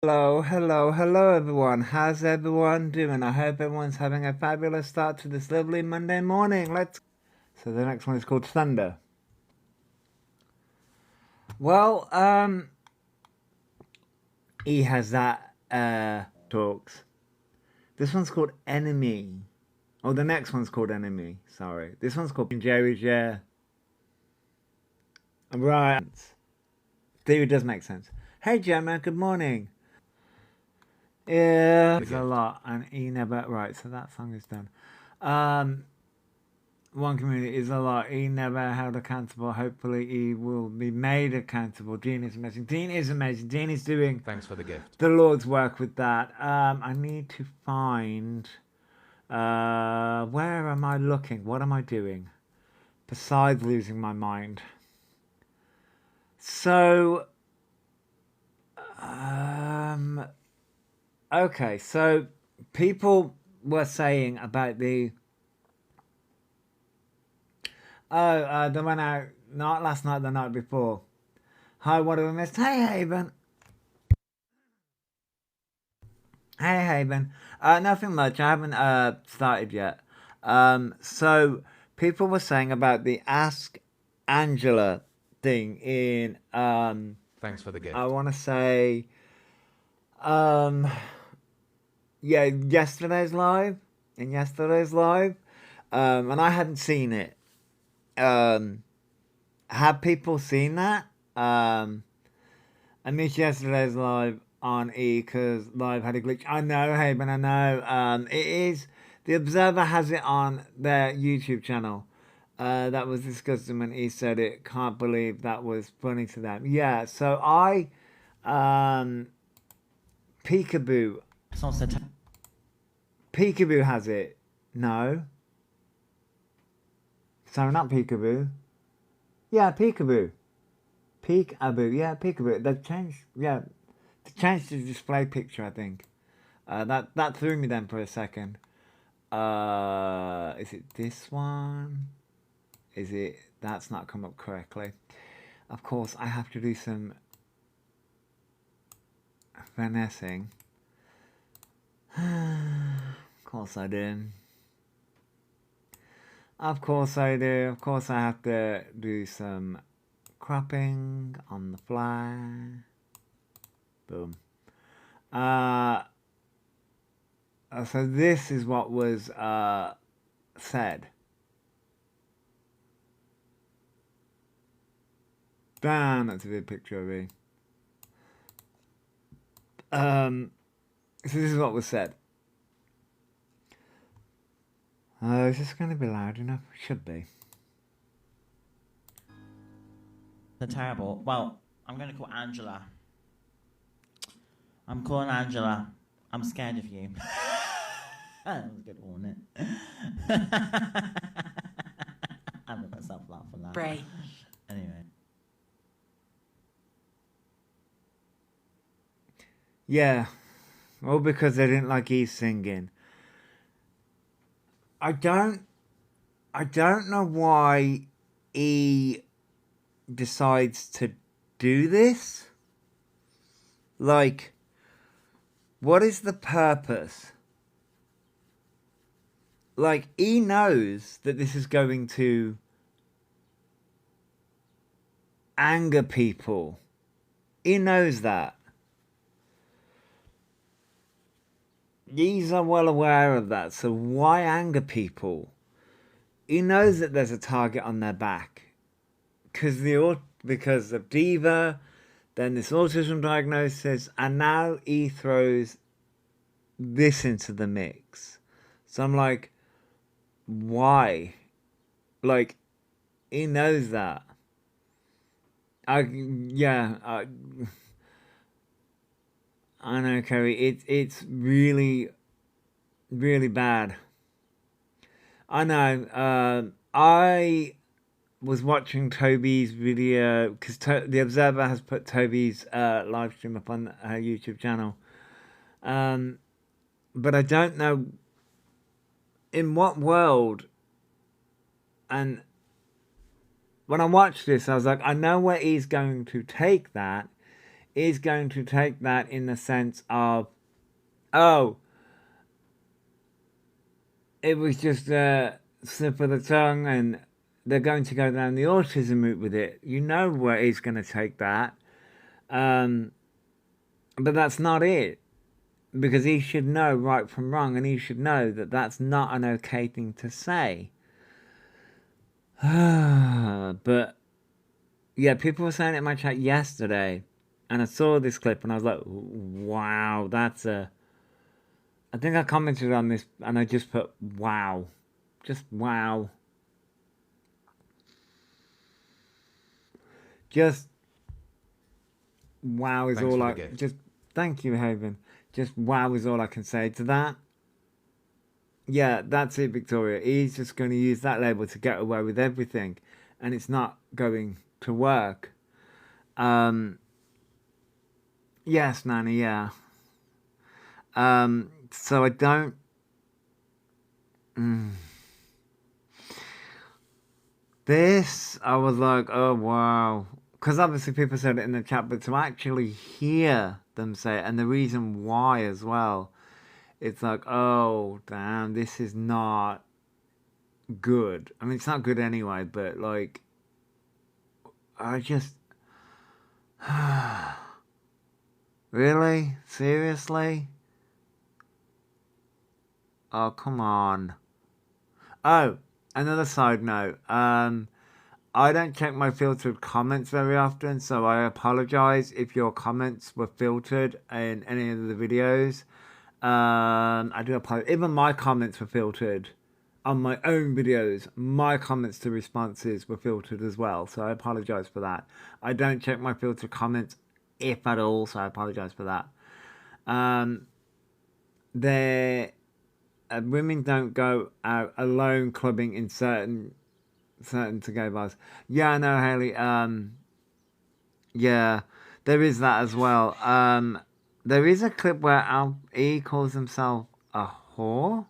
Hello, hello, hello everyone. How's everyone doing? I hope everyone's having a fabulous start to this lovely Monday morning. So the next one is called Thunder. Well, he has that talks. This one's called Enemy. Oh, the next one's called Enemy. Sorry. This one's called Jerry's Yeah. Right. Theory does make sense. Hey Gemma, good morning. Yeah, it's a lot, and he never. Right, so that song is done. One community is a lot. He never held accountable. Hopefully, he will be made accountable. Dean is amazing. Dean is amazing. Dean is doing. Thanks for the gift. The Lord's work with that. I need to find. Where am I looking? What am I doing? Besides losing my mind. So. Okay, so people were saying about the. The one out not last night, the night before. Hi, what have we missed? Hey, Haven. Hey, Haven. Nothing much. I haven't started yet. So people were saying about the Ask Angela thing in Thanks for the gift. I want to say yeah, yesterday's live. In yesterday's live. And I hadn't seen it. Have people seen that? I missed yesterday's live on E because live had a glitch. I know, Haven, I know. It is. The Observer has it on their YouTube channel. That was disgusting when he said it. Can't believe that was funny to them. Yeah, so Peekaboo. Peekaboo has it. No. Sorry, not Peekaboo. Yeah, Peekaboo. Peekaboo. Yeah, Peekaboo. They've changed. Yeah, they changed the display picture, I think. That threw me then for a second. Is it this one? Is it? That's not come up correctly. Of course, I have to do some finessing. Of course I do. Of course I do. Of course I have to do some cropping on the fly. Boom. So this is what was said. Damn, that's a good picture of me. So this is what was said. Is this going to be loud enough? Should be. They're terrible. Well, I'm going to call Angela. I'm calling Angela. I'm scared of you. That was a good one, wasn't it? I'm going to myself laugh on that. Bray. Anyway. Yeah. All because they didn't like Eve singing. I don't know why he decides to do this. Like, what is the purpose? Like, he knows that this is going to anger people. He knows that. He's well aware of that, so why anger people? He knows that there's a target on their back. Because of Diva, then this autism diagnosis, and now he throws this into the mix. So I'm like, why? Like, he knows that. I know, Kerry. It's really, really bad. I know. I was watching Toby's video because the Observer has put Toby's live stream up on her YouTube channel. But I don't know in what world. And when I watched this, I was like, I know where he's going to take that. is going to take that in the sense of, oh, it was just a slip of the tongue and they're going to go down the autism route with it. You know where he's going to take that. But that's not it. Because he should know right from wrong, and he should know that that's not an okay thing to say. But, yeah, people were saying it in my chat yesterday, and I saw this clip, and I was like, wow, that's a... I think I commented on this, and I just put, wow. Just wow. Just wow is Thanks all for I... the gift. Just, thank you, Haven. Just wow is all I can say to that. Yeah, that's it, Victoria. He's just going to use that label to get away with everything. And it's not going to work. Yes, Nanny, yeah. So I don't... This, I was like, oh, wow. Because obviously people said it in the chat, but to actually hear them say it, and the reason why as well, it's like, oh, damn, this is not good. I mean, it's not good anyway, but, like, I just... Really? Seriously? Oh, come on. Oh, another side note. I don't check my filtered comments very often, so I apologize if your comments were filtered in any of the videos. I do apologize. Even my comments were filtered on my own videos. My comments to responses were filtered as well, so I apologize for that. I don't check my filtered comments, if at all, so I apologize for that. Women don't go out alone clubbing in certain to gay bars. Yeah, I know, Haley. Yeah, there is that as well. There is a clip where E calls himself a whore,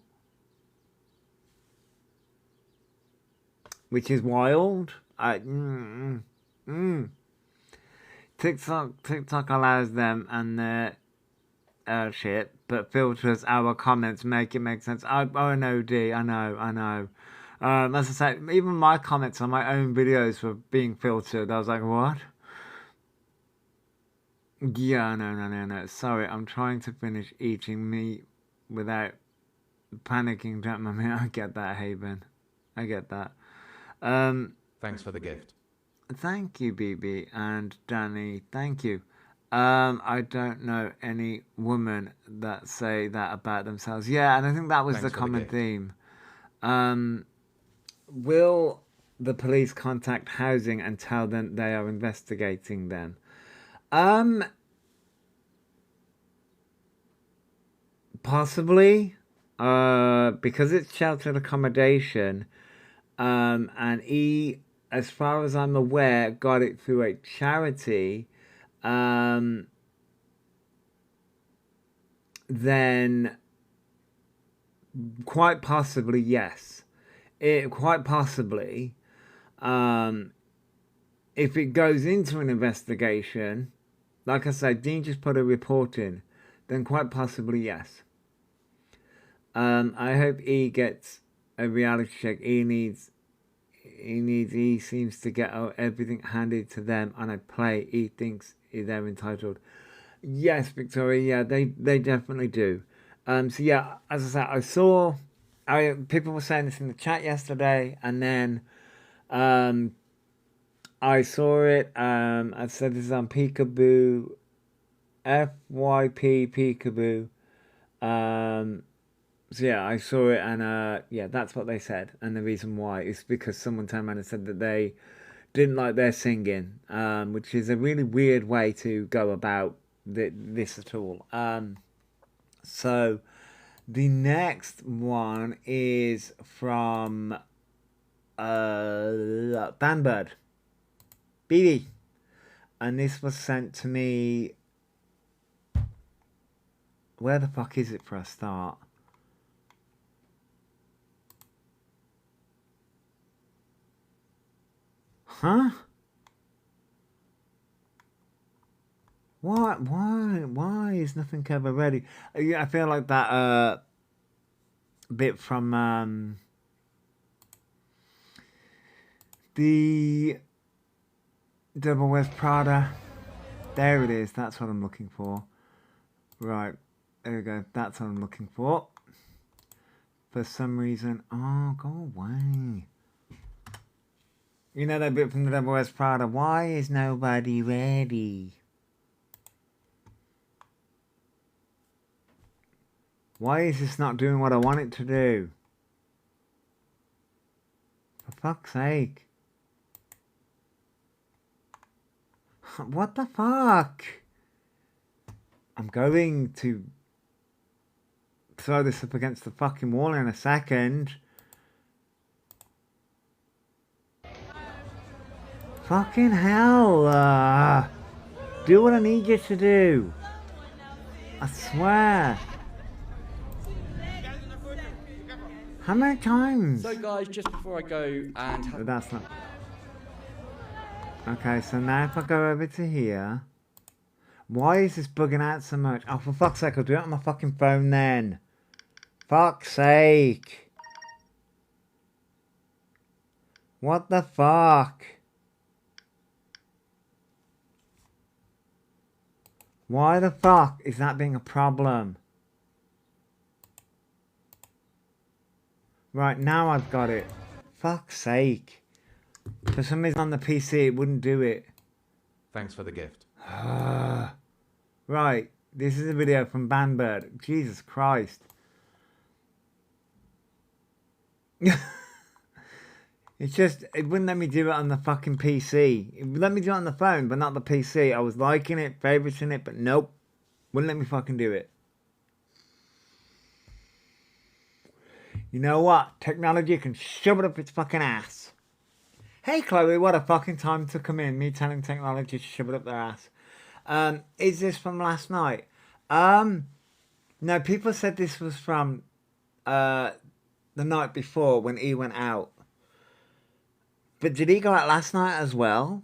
which is wild. TikTok allows them and their shit, but filters our comments, make it make sense. I know, D. I know. As I said, even my comments on my own videos were being filtered. I was like, what? Yeah, no. Sorry, I'm trying to finish eating meat without panicking. I get that, Haven. I get that. Thanks for the gift. Thank you, BB and Danny. Thank you. I don't know any woman that say that about themselves. Yeah, and I think that was Thanks the for the common gift. theme. Will the police contact housing and tell them they are investigating them? Possibly. Because it's sheltered accommodation. And he, as far as I'm aware, got it through a charity. Then quite possibly, yes. Quite possibly, if it goes into an investigation, like I said, Dean just put a report in, then quite possibly, yes. I hope he gets a reality check. He seems to get everything handed to them on a plate. He thinks they're entitled. Yes, Victoria, yeah, they definitely do. So yeah, as I said, people were saying this in the chat yesterday, and then I saw it. I said this is on Peekaboo, FYP Peekaboo. So yeah, I saw it, and yeah, that's what they said, and the reason why is because someone turned around and said that they didn't like their singing, which is a really weird way to go about this at all. So the next one is from Banbird BB, and this was sent to me. Where the fuck is it for a start? Huh? What? Why is nothing ever ready? I feel like that bit from the Devil Wears Prada. There it is. That's what I'm looking for. Right. There we go. That's what I'm looking for. For some reason. Oh, go away. You know that bit from the Devil Wears Prada? Why is nobody ready? Why is this not doing what I want it to do? For fuck's sake. What the fuck? I'm going to throw this up against the fucking wall in a second. Fucking hell. Do what I need you to do. I swear. How many times? So guys, just before I go and But that's not. Okay, so now if I go over to here. Why is this bugging out so much? Oh, for fuck's sake, I'll do it on my fucking phone then. Fuck's sake. What the fuck? Why the fuck is that being a problem? Right, now I've got it. Fuck's sake. For some reason on the PC it wouldn't do it. Thanks for the gift. Right, this is a video from Banbird. Jesus Christ. It's just, it wouldn't let me do it on the fucking PC. It would let me do it on the phone, but not the PC. I was liking it, favoriting it, but nope. Wouldn't let me fucking do it. You know what? Technology can shove it up its fucking ass. Hey Chloe, what a fucking time to come in. Me telling technology to shove it up their ass. Is this from last night? No, people said this was from the night before when he went out. But did he go out last night as well?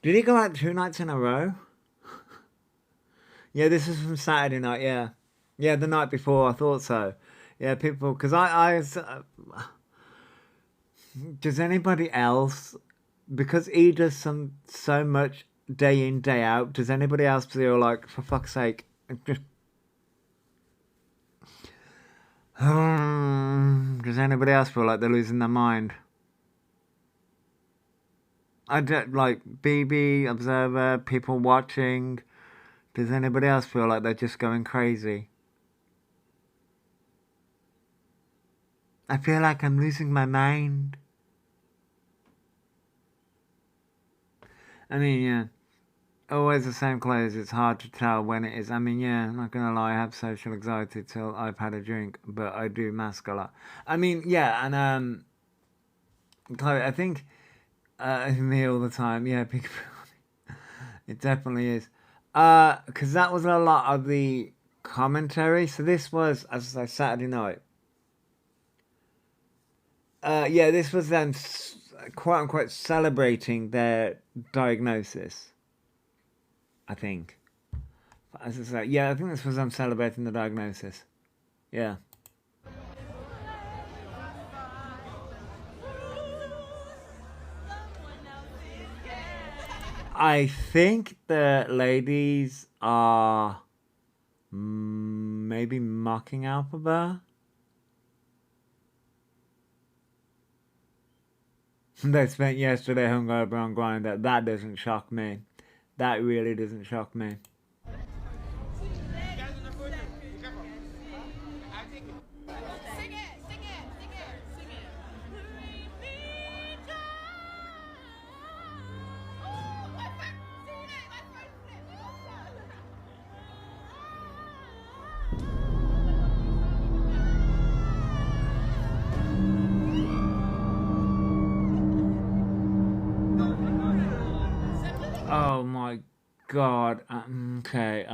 Did he go out 2 nights in a row? Yeah, this is from Saturday night, yeah. Yeah, the night before, I thought so. Yeah, people, because does anybody else, because he does so much day in, day out, does anybody else feel like, for fuck's sake, just... does anybody else feel like they're losing their mind? I don't, like, BB, Observer, people watching, does anybody else feel like they're just going crazy? I feel like I'm losing my mind. I mean, yeah, always the same clothes, it's hard to tell when it is. I mean, yeah, I'm not gonna lie, I have social anxiety till I've had a drink, but I do mask a lot. I mean, yeah, and, Chloe, I think, me all the time, yeah, it definitely is. Because that was a lot of the commentary, so this was, as I say, Saturday night. Yeah, this was them, quote unquote, celebrating their diagnosis. I think. As I say, yeah, I think this was them celebrating the diagnosis. Yeah. I think the ladies are maybe mocking Alphaba. They spent yesterday hungover on Grindr. That doesn't shock me. That really doesn't shock me. Oh my god. Okay.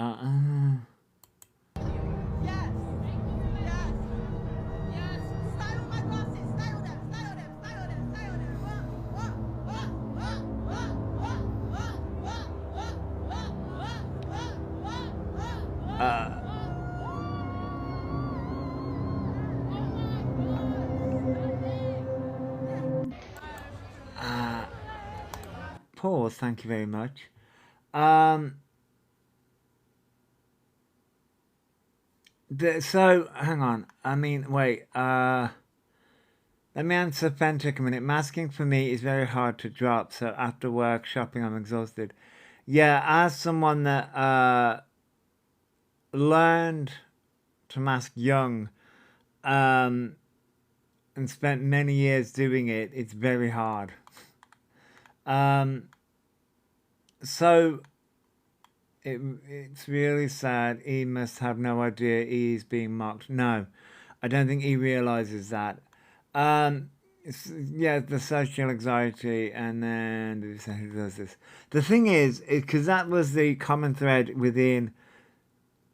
pause. Thank you very much. So hang on. I mean, wait. Let me answer Fentric a minute. Masking for me is very hard to drop. So after work, shopping, I'm exhausted. Yeah, as someone that learned to mask young, and spent many years doing it, it's very hard. So it's really sad. He must have no idea he's being mocked. No, I don't think he realizes that. Yeah, the social anxiety, and then who does this? The thing is, because that was the common thread within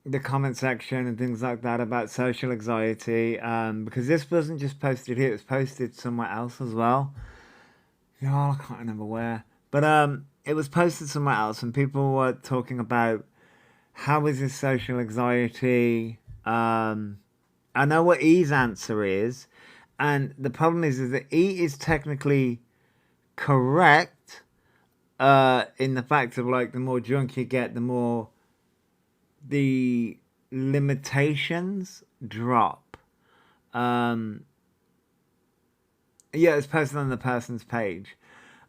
the comment section and things like that about social anxiety. Because this wasn't just posted here; it was posted somewhere else as well. Yeah, I can't remember where, but it was posted somewhere else, and people were talking about how is this social anxiety. I know what E's answer is, and the problem is that E is technically correct in the fact of like the more drunk you get, the more the limitations drop. Yeah, it's posted on the person's page.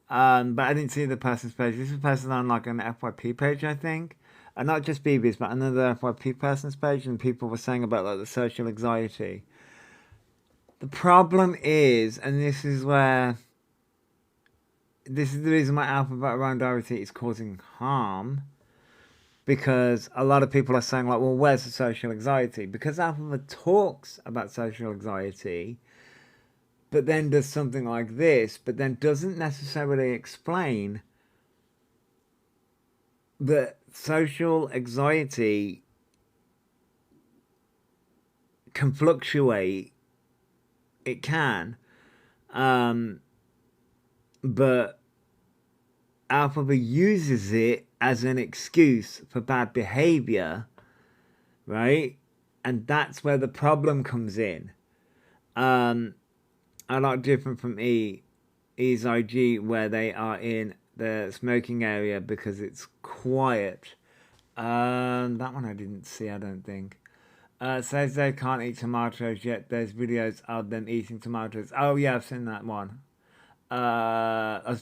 But I didn't see the person's page. This was posted on like an FYP page, I think. And not just BB's, but another FYP person's page. And people were saying about like the social anxiety. The problem is, and this is the reason why Alphabet around Dorothy is causing harm. Because a lot of people are saying like, well, where's the social anxiety? Because Alphabet talks about social anxiety, but then does something like this, but then doesn't necessarily explain that social anxiety can fluctuate. It can. But Alphabet uses it as an excuse for bad behavior, right? And that's where the problem comes in. A lot different from E's IG, where they are in the smoking area because it's quiet. That one I didn't see, I don't think. Says they can't eat tomatoes yet. There's videos of them eating tomatoes. Oh yeah, I've seen that one. A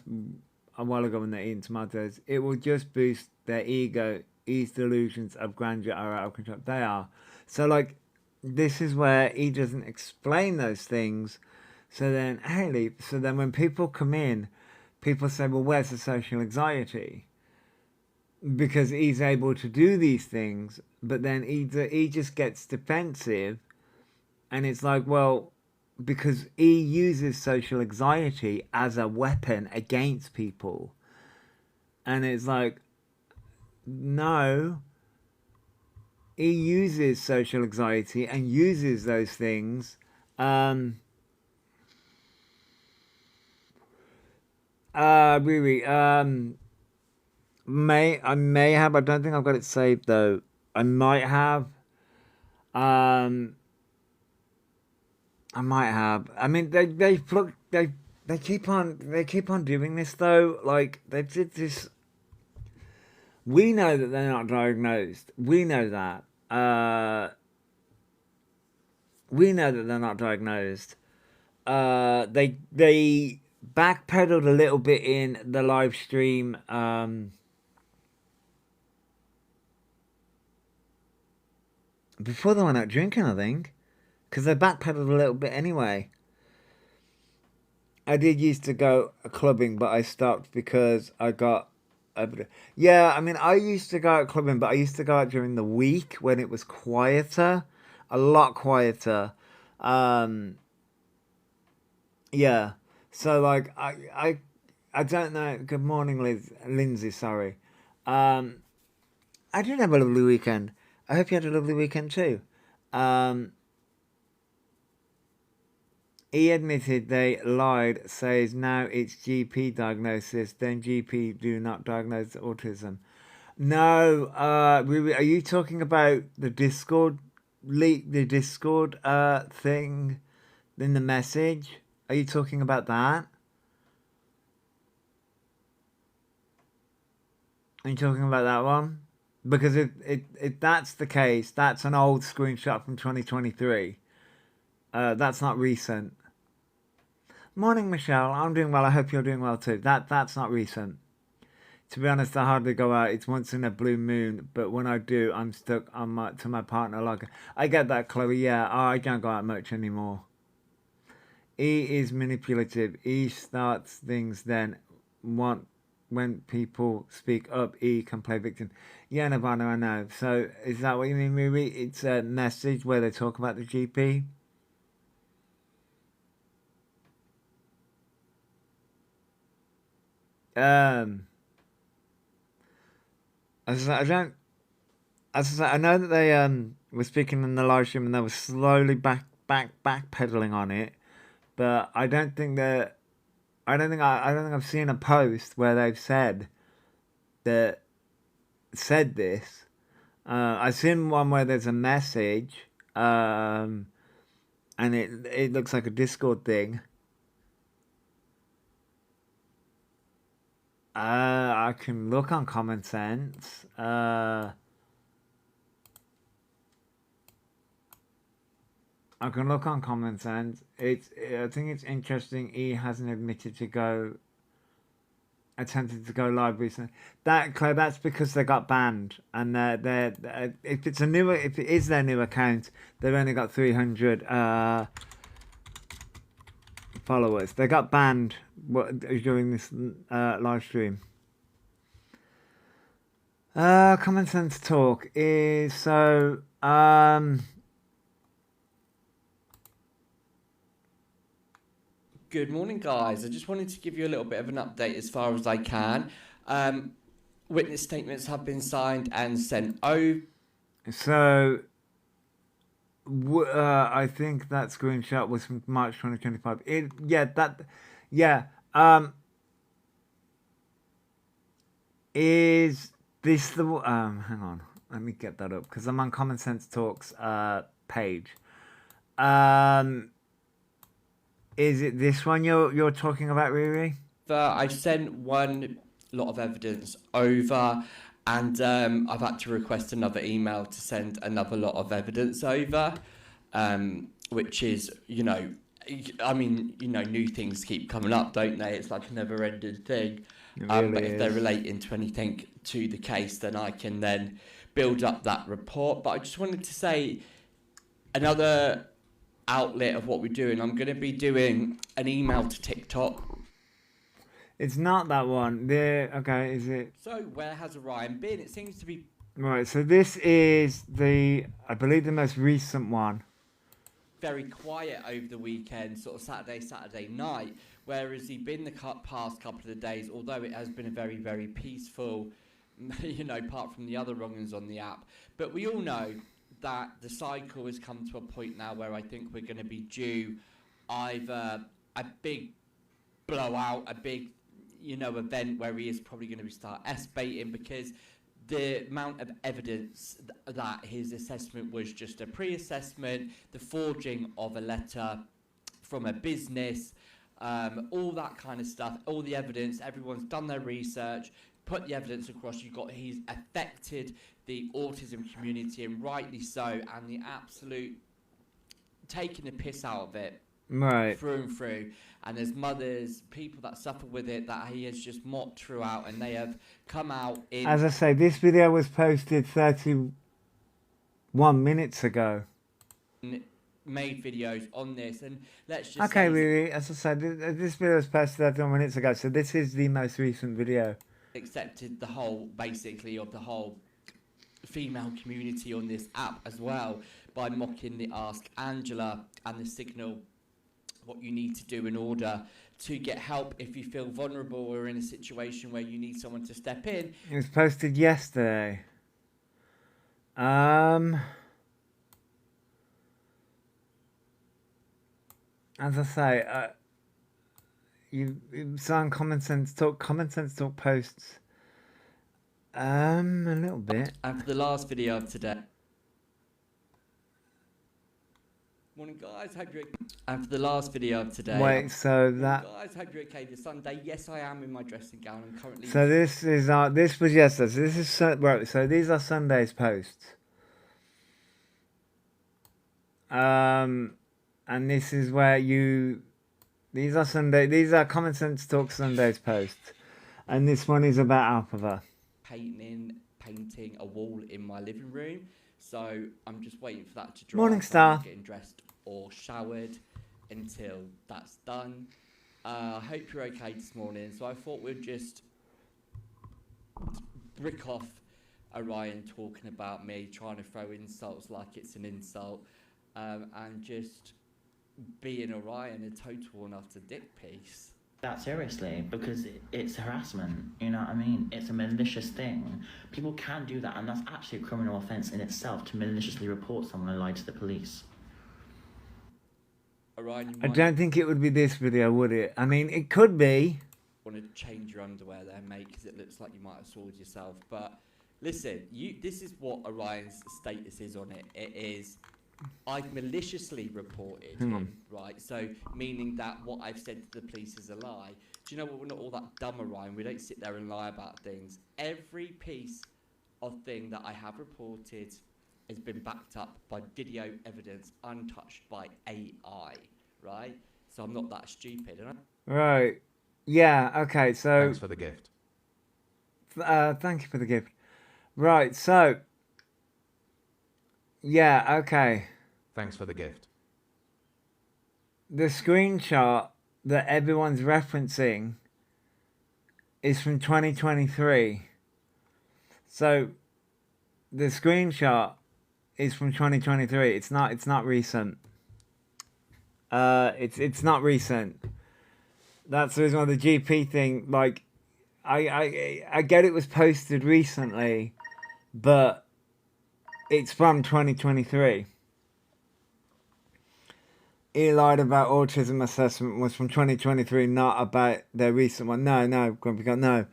while ago when they're eating tomatoes. It will just boost their ego. E's delusions of grandeur are out of control. They are. So like, this is where he doesn't explain those things. So then, so then when people come in, people say, well, where's the social anxiety? Because he's able to do these things, but then he just gets defensive. And it's like, well, because he uses social anxiety as a weapon against people. And it's like, no, he uses social anxiety and uses those things. Really, I may have. I don't think I've got it saved though. I might have. I might have. I mean, they keep on doing this though. Like they did this. We know that they're not diagnosed. We know that. We know that they're not diagnosed. They backpedaled a little bit in the live stream. Before they went out drinking, I think. Because they backpedaled a little bit anyway. I did used to go clubbing, but I stopped because I got... Yeah, I mean, I used to go out clubbing, but I used to go out during the week when it was quieter. A lot quieter. Yeah. So, like, I don't know. Good morning, Lindsay, sorry. I did have a lovely weekend. I hope you had a lovely weekend too. He admitted they lied, says now it's GP diagnosis, then GP do not diagnose autism. No, are you talking about the Discord leak, the Discord thing in the message? Are you talking about that? Are you talking about that one? Because if that's the case, that's an old screenshot from 2023. That's not recent. Morning, Michelle. I'm doing well. I hope you're doing well too. That's not recent. To be honest, I hardly go out. It's once in a blue moon, but when I do, I'm stuck on to my partner. Like, I get that, Chloe. Yeah, I don't go out much anymore. E is manipulative. E starts things, then when people speak up, E can play victim. Yeah, Nirvana, I know. So is that what you mean, Riri? It's a message where they talk about the GP. As I don't, as I said, I know that they were speaking in the live stream and they were slowly backpedaling on it, but I don't think I've seen a post where they've said this. I've seen one where there's a message, and it looks like a Discord thing. I can look on Common Sense. I can look on Common Sense. I think it's interesting. E hasn't attempted to go live recently. Claire, that's because they got banned, and if it is their new account, they've only got 300 followers. They got banned during this live stream. Common Sense Talk is so Good morning, guys. I just wanted to give you a little bit of an update as far as I can. Witness statements have been signed and sent over. So I think that screenshot was from March 2025. Is this the hang on, let me get that up because I'm on Common Sense Talks page. Is it this one you're talking about, Riri? I've sent one lot of evidence over, and I've had to request another email to send another lot of evidence over, which is, new things keep coming up, don't they? It's like a never-ending thing. But if they're relating to anything to the case, then I can then build up that report. But I just wanted to say another outlet of what we're doing. I'm going to be doing an email to TikTok. It's not that one. Okay, is it? So where has Orion been? It seems to be Right, so this is I believe the most recent one. very quiet over the weekend, sort of Saturday night. Where has he been the past couple of days? Although it has been a very, very peaceful, apart from the other wrongings on the app. But we all know that the cycle has come to a point now where I think we're going to be due either a big blowout, a big, event where he is probably going to start S-baiting, because the amount of evidence that his assessment was just a pre-assessment, the forging of a letter from a business, all that kind of stuff, all the evidence, everyone's done their research, put the evidence across. He's affected the autism community, and rightly so, and the absolute taking the piss out of it, right, through and through. And there's mothers, people that suffer with it, that he has just mocked throughout, and they have come out in... As I say, this video was posted 31 minutes ago. Made videos on this, and let's just okay, really, as I said, this video was posted 31 minutes ago, so this is the most recent video. Accepted the whole, basically, of the whole female community on this app as well, by mocking the Ask Angela and the Signal, what you need to do in order to get help if you feel vulnerable or in a situation where you need someone to step in. It was posted yesterday. As I say, you saw on Common Sense Talk posts a little bit. And for the last video of today, Morning, guys. Hope you're. And for the last video of today. Wait, so Morning, that guys. Hope you're okay. This Sunday. Yes, I am in my dressing gown. I'm currently. so this is this was yesterday. So this is right. So these are Sunday's posts. And this is where these are Common Sense Talk Sunday's posts, and this one is about Alpava. Painting a wall in my living room. So I'm just waiting for that to dry. Morning, So I'm Star. not getting dressed or showered until that's done. I hope you're okay this morning. So I thought we'd just brick off Orion talking about me, trying to throw insults like it's an insult, and just being Orion a total and utter dick piece. That seriously, because it's harassment, you know what I mean? It's a malicious thing. People can do that, and that's actually a criminal offence in itself to maliciously report someone and lie to the police. Orion, you I might don't think it would be this video, would it? I mean, it could be. want to change your underwear there, mate, because it looks like you might have soiled yourself. But listen, this is what Orion's status is on it. It is, I've maliciously reported him, right? So, meaning that what I've said to the police is a lie. Do you know what? We're not all that dumb, Orion. We don't sit there and lie about things. Every piece of thing that I have reported has been backed up by video evidence, untouched by AI, right? So I'm not that stupid. And Right. Yeah, okay, so Thanks for the gift. thank you for the gift. Right, so yeah, okay. Thanks for the gift. The screenshot that everyone's referencing is from 2023. So the screenshot is from 2023. It's not recent. It's not recent. That's the reason why the GP thing, like, I get it was posted recently, but it's from 2023. He lied about autism assessment was from 2023, not about their recent one. No, Grumpy God, no.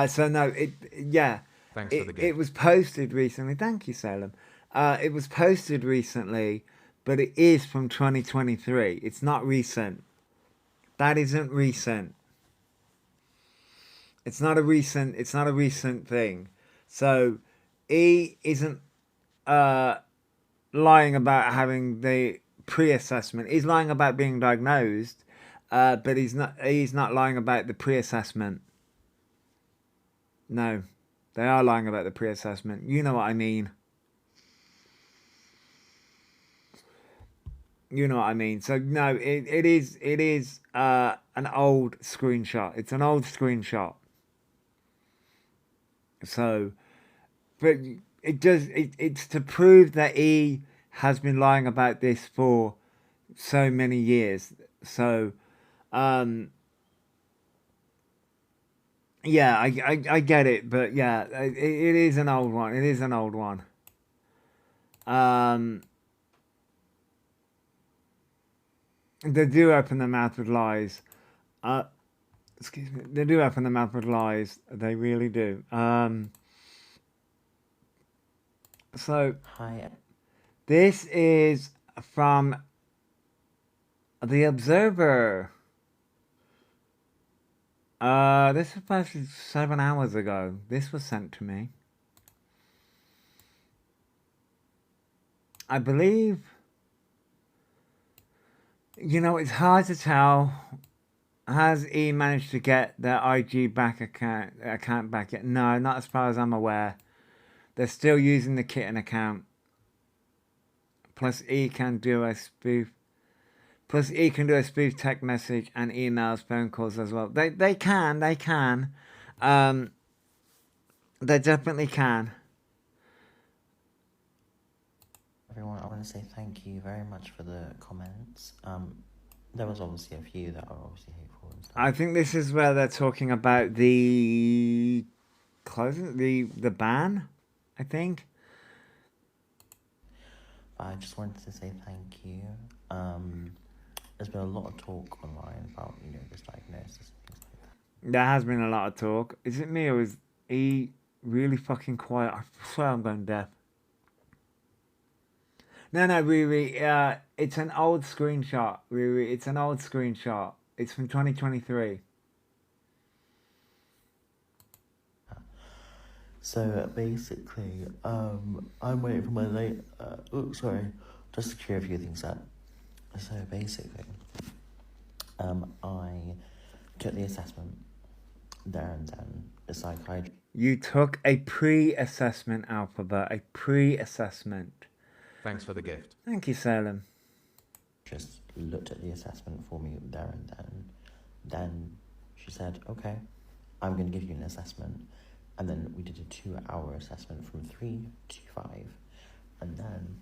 So no, yeah. Thanks for the gift. It was posted recently. Thank you, Salem. It was posted recently, but it is from 2023. It's not recent. That isn't recent. It's not a recent thing. So he isn't lying about having the pre-assessment. He's lying about being diagnosed, but he's not lying about the pre-assessment. No. They are lying about the pre-assessment. You know what I mean. You know what I mean. So no, it is an old screenshot. It's an old screenshot. So, but it's to prove that he has been lying about this for so many years. So, yeah, I get it, but yeah, it is an old one. It is an old one. They do open their mouth with lies. Excuse me. They do open their mouth with lies. They really do. So Hi. this is from The Observer. This was posted 7 hours ago. This was sent to me. I believe, you know, it's hard to tell. Has he managed to get their IG back account back yet? No, not as far as I'm aware. They're still using the Kitten account. Plus, he can do a spoof. Plus, he can do a spoof text message and emails, phone calls as well. They can. They definitely can. Everyone, I want to say thank you very much for the comments. There was obviously a few that are obviously hateful and stuff. I think this is where they're talking about the closing, the ban, I think. But I just wanted to say thank you. There's been a lot of talk online about, you know, this diagnosis and things like that. There has been a lot of talk. Is it me or is he really fucking quiet? I swear I'm going deaf. No, no, Riri. It's an old screenshot, Riri. It's an old screenshot. It's from 2023. So basically, I'm waiting for my late. Sorry, just to clear a few things up. So basically, I took the assessment there and then. The psychiatrist You took a pre-assessment, Alphabet. A pre-assessment. Thanks for the gift. Thank you, Salem. just looked at the assessment for me there and then. Then she said, "Okay, I'm going to give you an assessment." And then we did a 2-hour assessment from 3 to 5. And then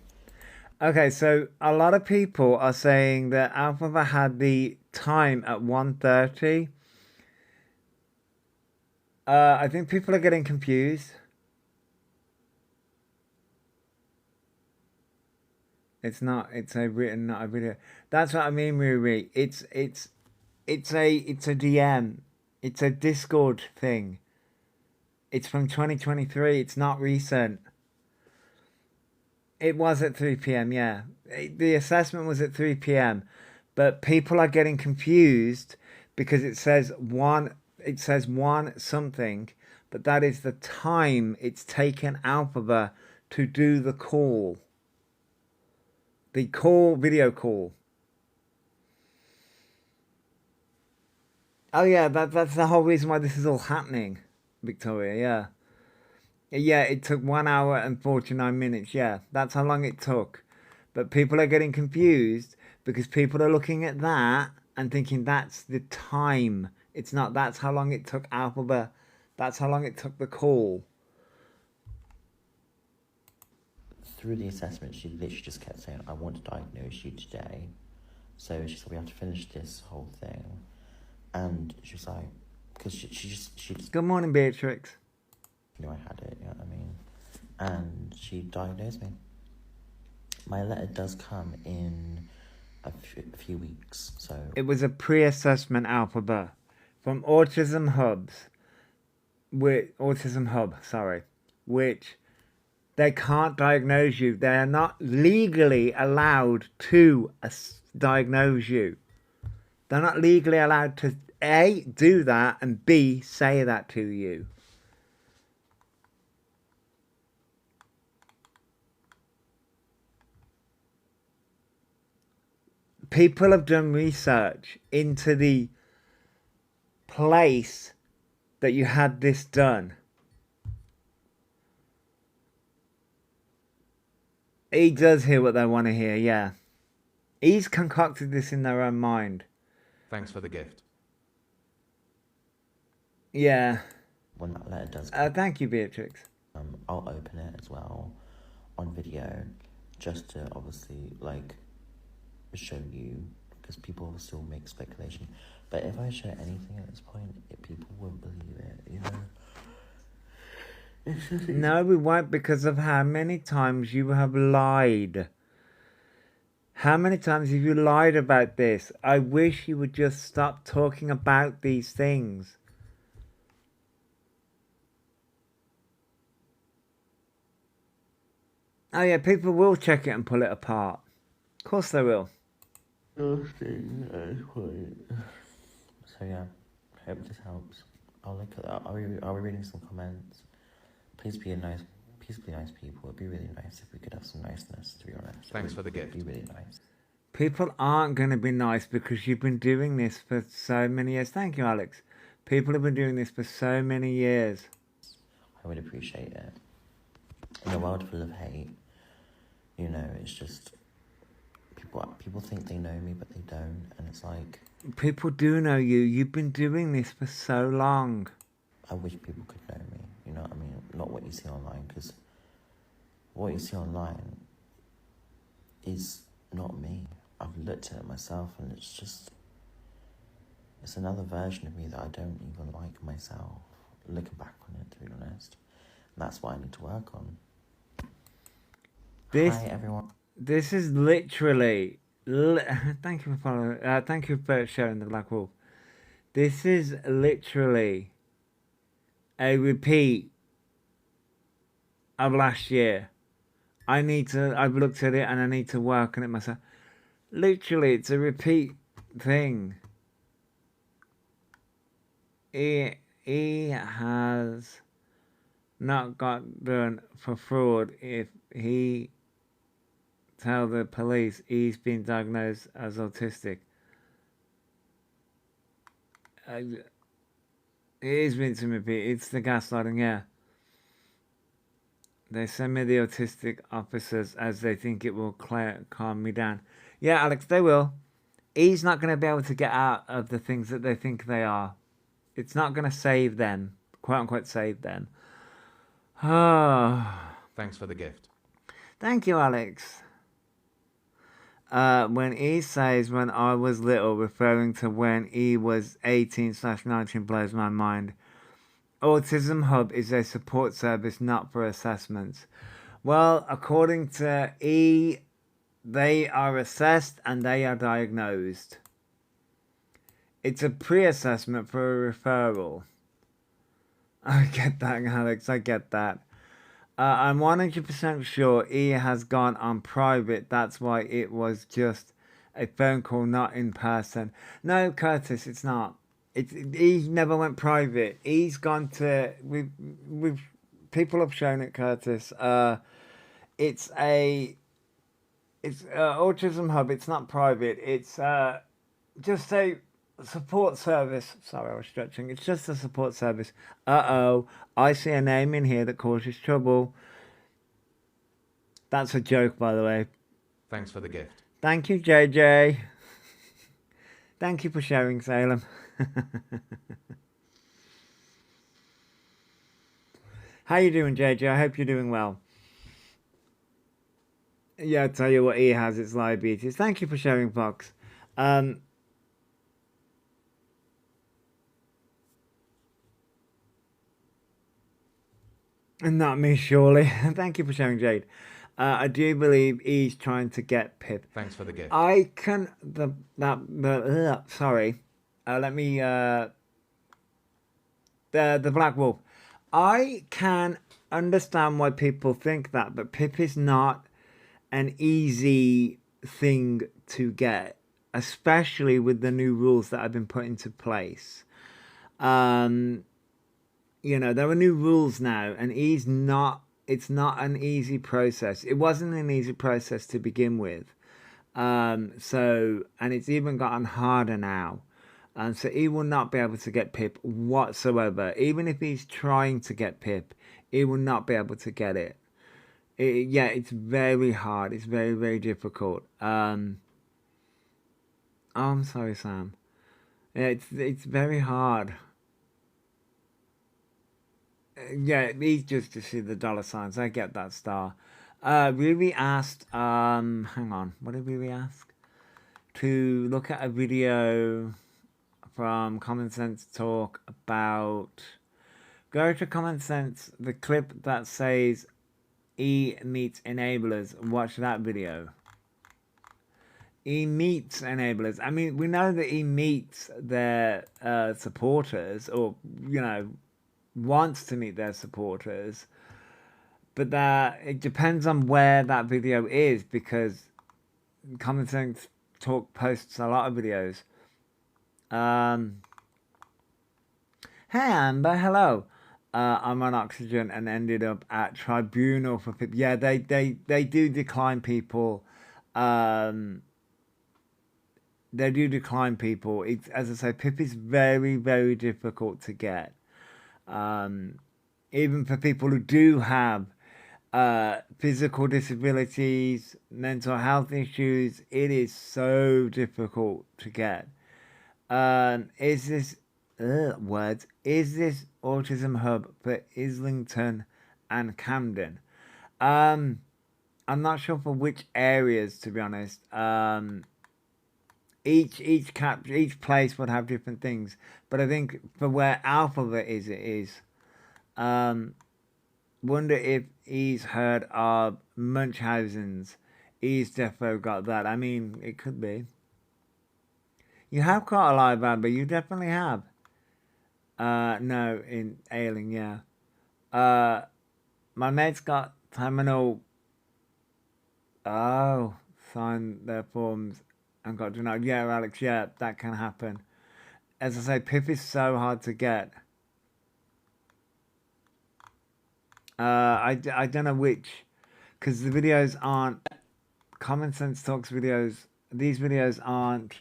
Okay, so a lot of people are saying that Alphabet had the time at 1:30. I think people are getting confused. It's not. It's a written, not a video. That's what I mean, Riri. It's a DM. It's a Discord thing. It's from 2023. It's not recent. It was at 3 p.m. Yeah, the assessment was at 3 p.m. But people are getting confused because it says one. It says one something, but that is the time it's taken Alphabet to do the call. The call, video call. Oh yeah, that's the whole reason why this is all happening, Victoria. Yeah. Yeah, it took 1 hour and 49 minutes. Yeah, that's how long it took. But people are getting confused because people are looking at that and thinking that's the time. It's not. That's how long it took Alphabet. That's how long it took the call. through the assessment, she literally just kept saying, "I want to diagnose you today." So she said, "We have to finish this whole thing." And she was like, because she just Good morning, Beatrix. knew I had it, you know what I mean? And she diagnosed me. My letter does come in a few weeks, so It was a pre-assessment, Alphabet, from Autism Hubs. Autism Hub, sorry, which they can't diagnose you. They are not legally allowed to diagnose you. They're not legally allowed to A, do that, and B, say that to you. People have done research into the place that you had this done. He does hear what they want to hear, yeah. He's concocted this in their own mind. Thanks for the gift. Yeah. when that letter does come, Thank you, Beatrix. I'll open it as well on video, just to obviously like show you, because people will still make speculation. But if I show anything at this point, people won't believe it, you know. It's just, No, we won't, because of how many times you have lied. How many times have you lied about this? I wish you would just stop talking about these things. Oh yeah, people will check it and pull it apart. Of course they will. So yeah, hope this helps. I'll look at that. I'll be reading some comments. Please be nice people. It'd be really nice if we could have some niceness, to be honest. Thanks for the gift. It'd be really nice. People aren't going to be nice because you've been doing this for so many years. Thank you, Alex. People have been doing this for so many years. I would appreciate it. In a world full of hate, you know, it's just people think they know me, but they don't, and it's like, People do know you. You've been doing this for so long. I wish people could know me. You know what I mean? Not what you see online, because what you see online is not me. I've looked at it myself, and it's another version of me that I don't even like myself. Looking back on it, to be honest, and that's what I need to work on. This Hi everyone. this is literally. Thank you for following. Thank you for sharing the Black Wolf. This is literally a repeat of last year. I've looked at it and I need to work on it myself. Literally, it's a repeat thing. He has not got done for fraud if he tell the police he's been diagnosed as autistic. It is Vincent repeat. It's the gaslighting, yeah. They send me the autistic officers as they think it will calm me down. Yeah, Alex, they will. He's not going to be able to get out of the things that they think they are. It's not going to save them, quote unquote, save them. Oh, Thanks for the gift. thank you, Alex. When he says when I was little, referring to when he was 18/19, blows my mind. Autism Hub is a support service, not for assessments. Well, according to E, they are assessed and they are diagnosed. It's a pre-assessment for a referral. I get that, Alex. I get that. I'm 100% sure E has gone on private. That's why it was just a phone call, not in person. No, Curtis, it's not. He never went private. He's gone to we've people have shown it, Curtis. It's Autism Hub. It's not private. It's just a support service. Sorry, I was stretching. It's just a support service. I see a name in here that causes trouble. That's a joke, by the way. Thanks for the gift. Thank you, JJ. Thank you for sharing, Salem. How you doing, JJ? I hope you're doing well. Yeah, I'll tell you what he has, it's diabetes. Thank you for sharing, Fox. Not me, surely. Thank you for sharing, Jade. I do believe he's trying to get Pip. Thanks for the gift. I can sorry. Let me the Black Wolf. I can understand why people think that, but Pip is not an easy thing to get, especially with the new rules that have been put into place. You know, there are new rules now, and it's not an easy process. It wasn't an easy process to begin with. And it's even gotten harder now. And so he will not be able to get Pip whatsoever. Even if he's trying to get Pip, he will not be able to get it. It's very hard. It's very, very difficult. I'm sorry, Sam. Yeah, it's very hard. Yeah, he's just to see the dollar signs. I get that, Star. Riri asked, hang on, what did Riri ask? To look at a video from Common Sense Talk about... Go to Common Sense, the clip that says E meets enablers. Watch that video. E meets enablers. I mean, we know that E meets their supporters, or, you know, wants to meet their supporters, but that it depends on where that video is, because Common Sense Talk posts a lot of videos. Hey Amber, hello. I'm on oxygen and ended up at tribunal for people. Yeah, they do decline people. They do decline people. It's, as I say, Pip is very, very difficult to get. Even for people who do have physical disabilities, mental health issues, it is so difficult to get. Is this Autism Hub for Islington and Camden? I'm not sure for which areas, to be honest. Each place would have different things, but I think for where Alphabet is, it is. Wonder if he's heard of Munchausen's. He's defo got that. I mean, it could be. You have caught a live Amber. You definitely have. No, in Ailing, yeah. My mate's got terminal Oh, signed their forms and got denied. Yeah, Alex, yeah, that can happen. As I say, Pip is so hard to get. I don't know which, because the videos aren't Common Sense Talks videos. These videos aren't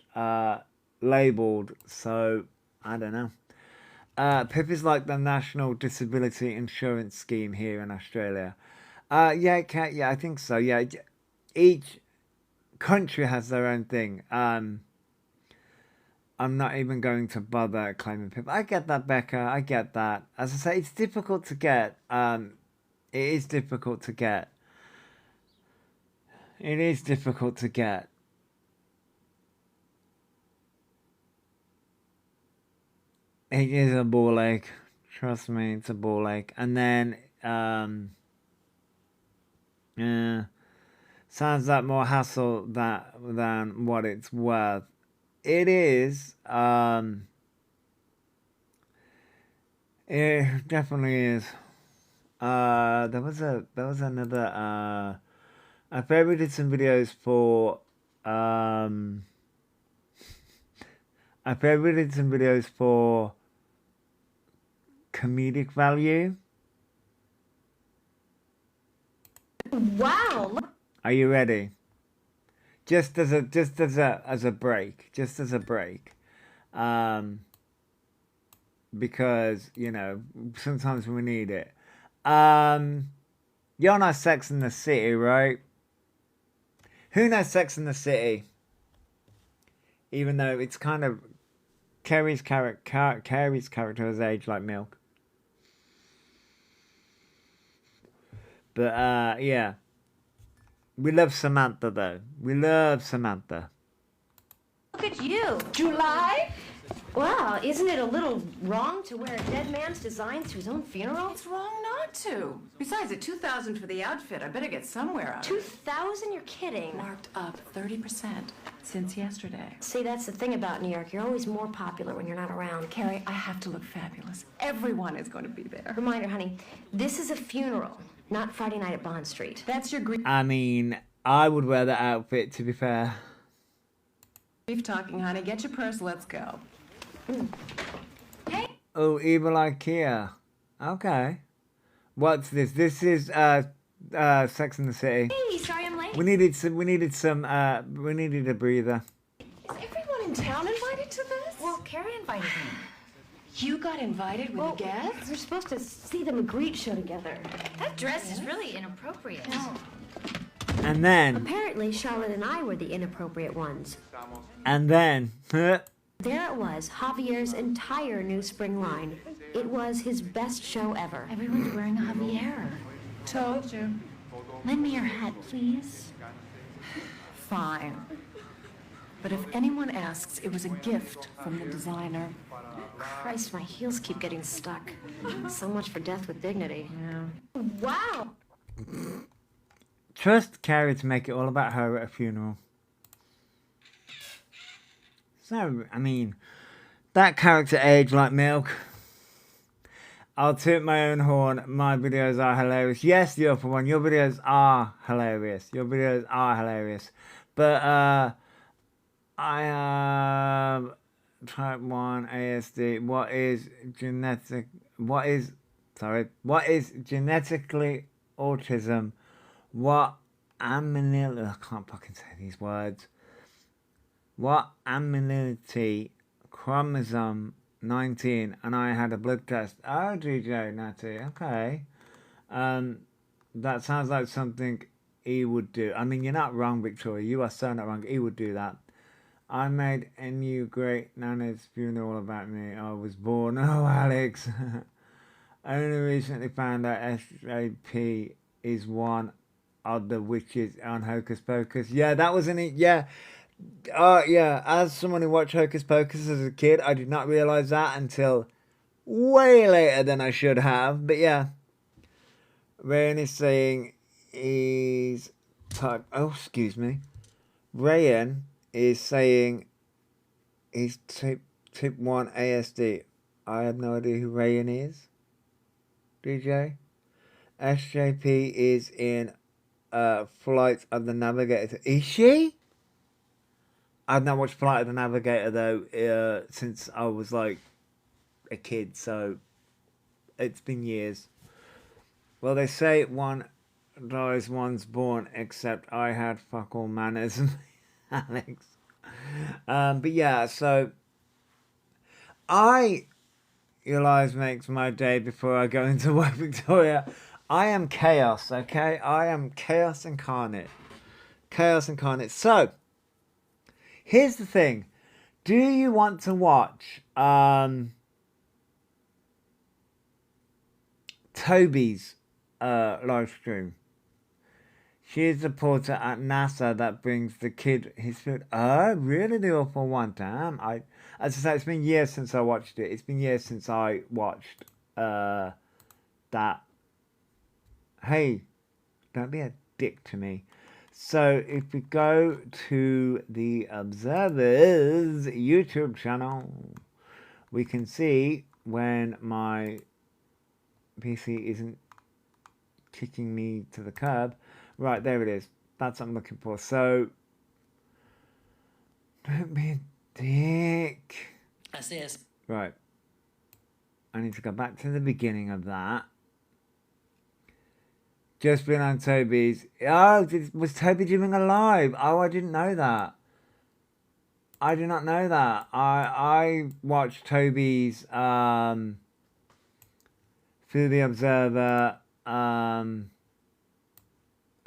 labeled, so I don't know. Pip is like the National Disability Insurance Scheme here in Australia. Yeah, I think so. Yeah, each country has their own thing. I'm not even going to bother claiming Pip. I get that, Becca. I get that. As I say, it's difficult to get. It is difficult to get. It is difficult to get. It is a ball ache. Trust me, it's a ball ache. And then, yeah, sounds like more hassle than what it's worth. It is. It definitely is. There was another. I favorited some videos for. I favorited some videos for comedic value. Wow. Are you ready? Just as a break, because you know sometimes we need it. You're not Sex in the City, right? Who knows Sex in the City? Even though it's kind of Carrie's character has aged like milk. But yeah. We love Samantha though. We love Samantha. Look at you. July? Well, isn't it a little wrong to wear a dead man's designs to his own funeral? It's wrong not to. Besides, at $2,000 for the outfit, I better get somewhere out of it. 2,000? You're kidding. Marked up 30% since yesterday. See, that's the thing about New York. You're always more popular when you're not around. Carrie, I have to look fabulous. Everyone is going to be there. Reminder, honey, this is a funeral, not Friday night at Bond Street. That's your grief I mean, I would wear that outfit, to be fair. talking, honey. Get your purse, let's go. Hey! Oh, Evil IKEA. Okay. What's this? This is Sex in the City. Hey, sorry I'm late. We needed a breather. Is everyone in town invited to this? Well, Carrie invited me. You got invited with the guests? We're supposed to see the Magritte show together. That dress is really inappropriate. And then, Apparently, Charlotte and I were the inappropriate ones. There it was, Javier's entire new spring line. It was his best show ever. Everyone's wearing a Javier. Told you. Lend me your hat, please. Fine. But if anyone asks, it was a gift from the designer. Christ, my heels keep getting stuck. So much for death with dignity. Yeah. Wow! trust Carrie to make it all about her at a funeral. So, I mean, that character aged like milk. I'll toot my own horn. My videos are hilarious. Yes, the upper one. Your videos are hilarious. Your videos are hilarious. But, I type 1 ASD. What is genetically autism? What amenity? I can't fucking say these words. What amenity chromosome 19, and I had a blood test. Oh, DJ Natty, okay. That sounds like something he would do. I mean, you're not wrong, Victoria. You are so not wrong. He would do that. I made a new great Nana's funeral about me. I was born. Oh, Alex. I only recently found out SJP is one of the witches on Hocus Pocus. Yeah, that wasn't it. Yeah. Yeah, as someone who watched Hocus Pocus as a kid, I did not realise that until way later than I should have. But yeah, Ryan is saying he's type. Oh, excuse me. Ryan is saying he's type 1 ASD. I have no idea who Ryan is. DJ. SJP is in Flight of the Navigator. Is she? I've not watched Flight of the Navigator though since I was like a kid, so it's been years. Well, they say one dies, one's born, except I had fuck all manners, Alex. But yeah, so your lives makes my day before I go into work, Victoria. I am chaos, okay? I am chaos incarnate. Chaos incarnate. So, here's the thing. Do you want to watch Toby's live stream? She is the porter at NASA that brings the kid his food. Oh, really? The awful one. Damn. As I say, it's been years since I watched it. It's been years since I watched that. Hey, don't be a dick to me. So if we go to the Observer's YouTube channel, we can see when my PC isn't kicking me to the curb. Right, there it is. That's what I'm looking for. So, don't be a dick. That's it. Right. I need to go back to the beginning of that. Just been on Toby's. Oh, was Toby doing a live? Oh, I didn't know that. I did not know that. I watched Toby's through the Observer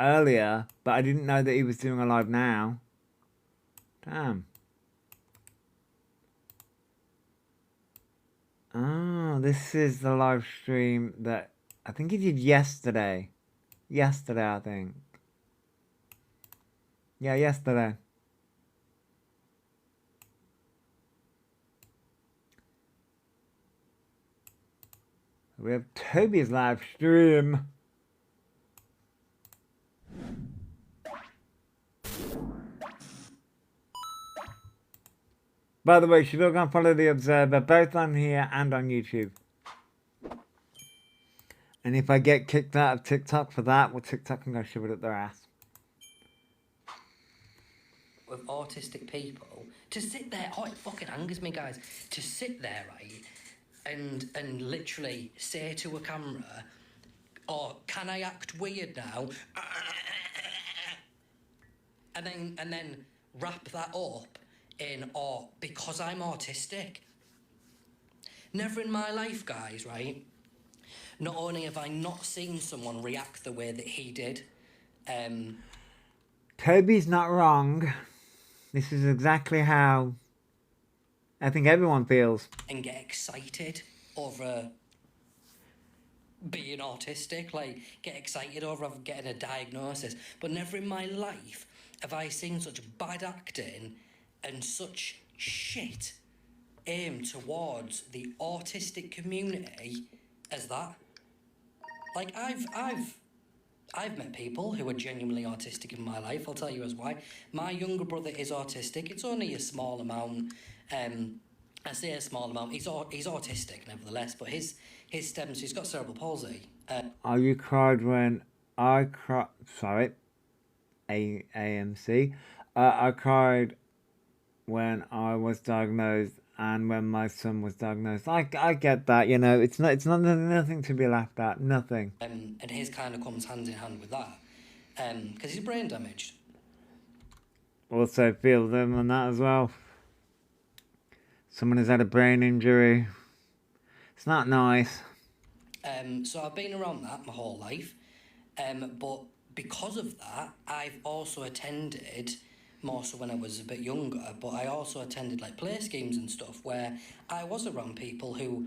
earlier, but I didn't know that he was doing a live now. Damn. Oh, this is the live stream that I think he did yesterday. Yesterday, I think. Yeah, yesterday. We have Toby's live stream. By the way, you should all go and follow The Observer, both on here and on YouTube. And if I get kicked out of TikTok for that, well, TikTok can go shove it up their ass. With autistic people, to sit there, oh, it fucking angers me, guys. To sit there, right, and literally say to a camera, oh, can I act weird now? And then wrap that up in, oh, because I'm autistic. Never in my life, guys, right? Not only have I not seen someone react the way that he did, Toby's not wrong. This is exactly how I think everyone feels. And get excited over being autistic, like get excited over getting a diagnosis. But never in my life have I seen such bad acting and such shit aimed towards the autistic community as that. Like I've met people who are genuinely autistic in my life. I'll tell you as why. My younger brother is autistic. It's only a small amount. I say a small amount. He's autistic nevertheless, but his stems. He's got cerebral palsy. Oh, you cried when I cried. Sorry, AMC. I cried when I was diagnosed and when my son was diagnosed. I get that. You know, it's not nothing to be laughed at. Nothing. And his kind of comes hand in hand with that, because he's brain damaged. Also feel them on that as well. Someone has had a brain injury. It's not nice. So I've been around that my whole life, but because of that, I've also attended, more so when I was a bit younger, but I also attended like play schemes and stuff where I was around people who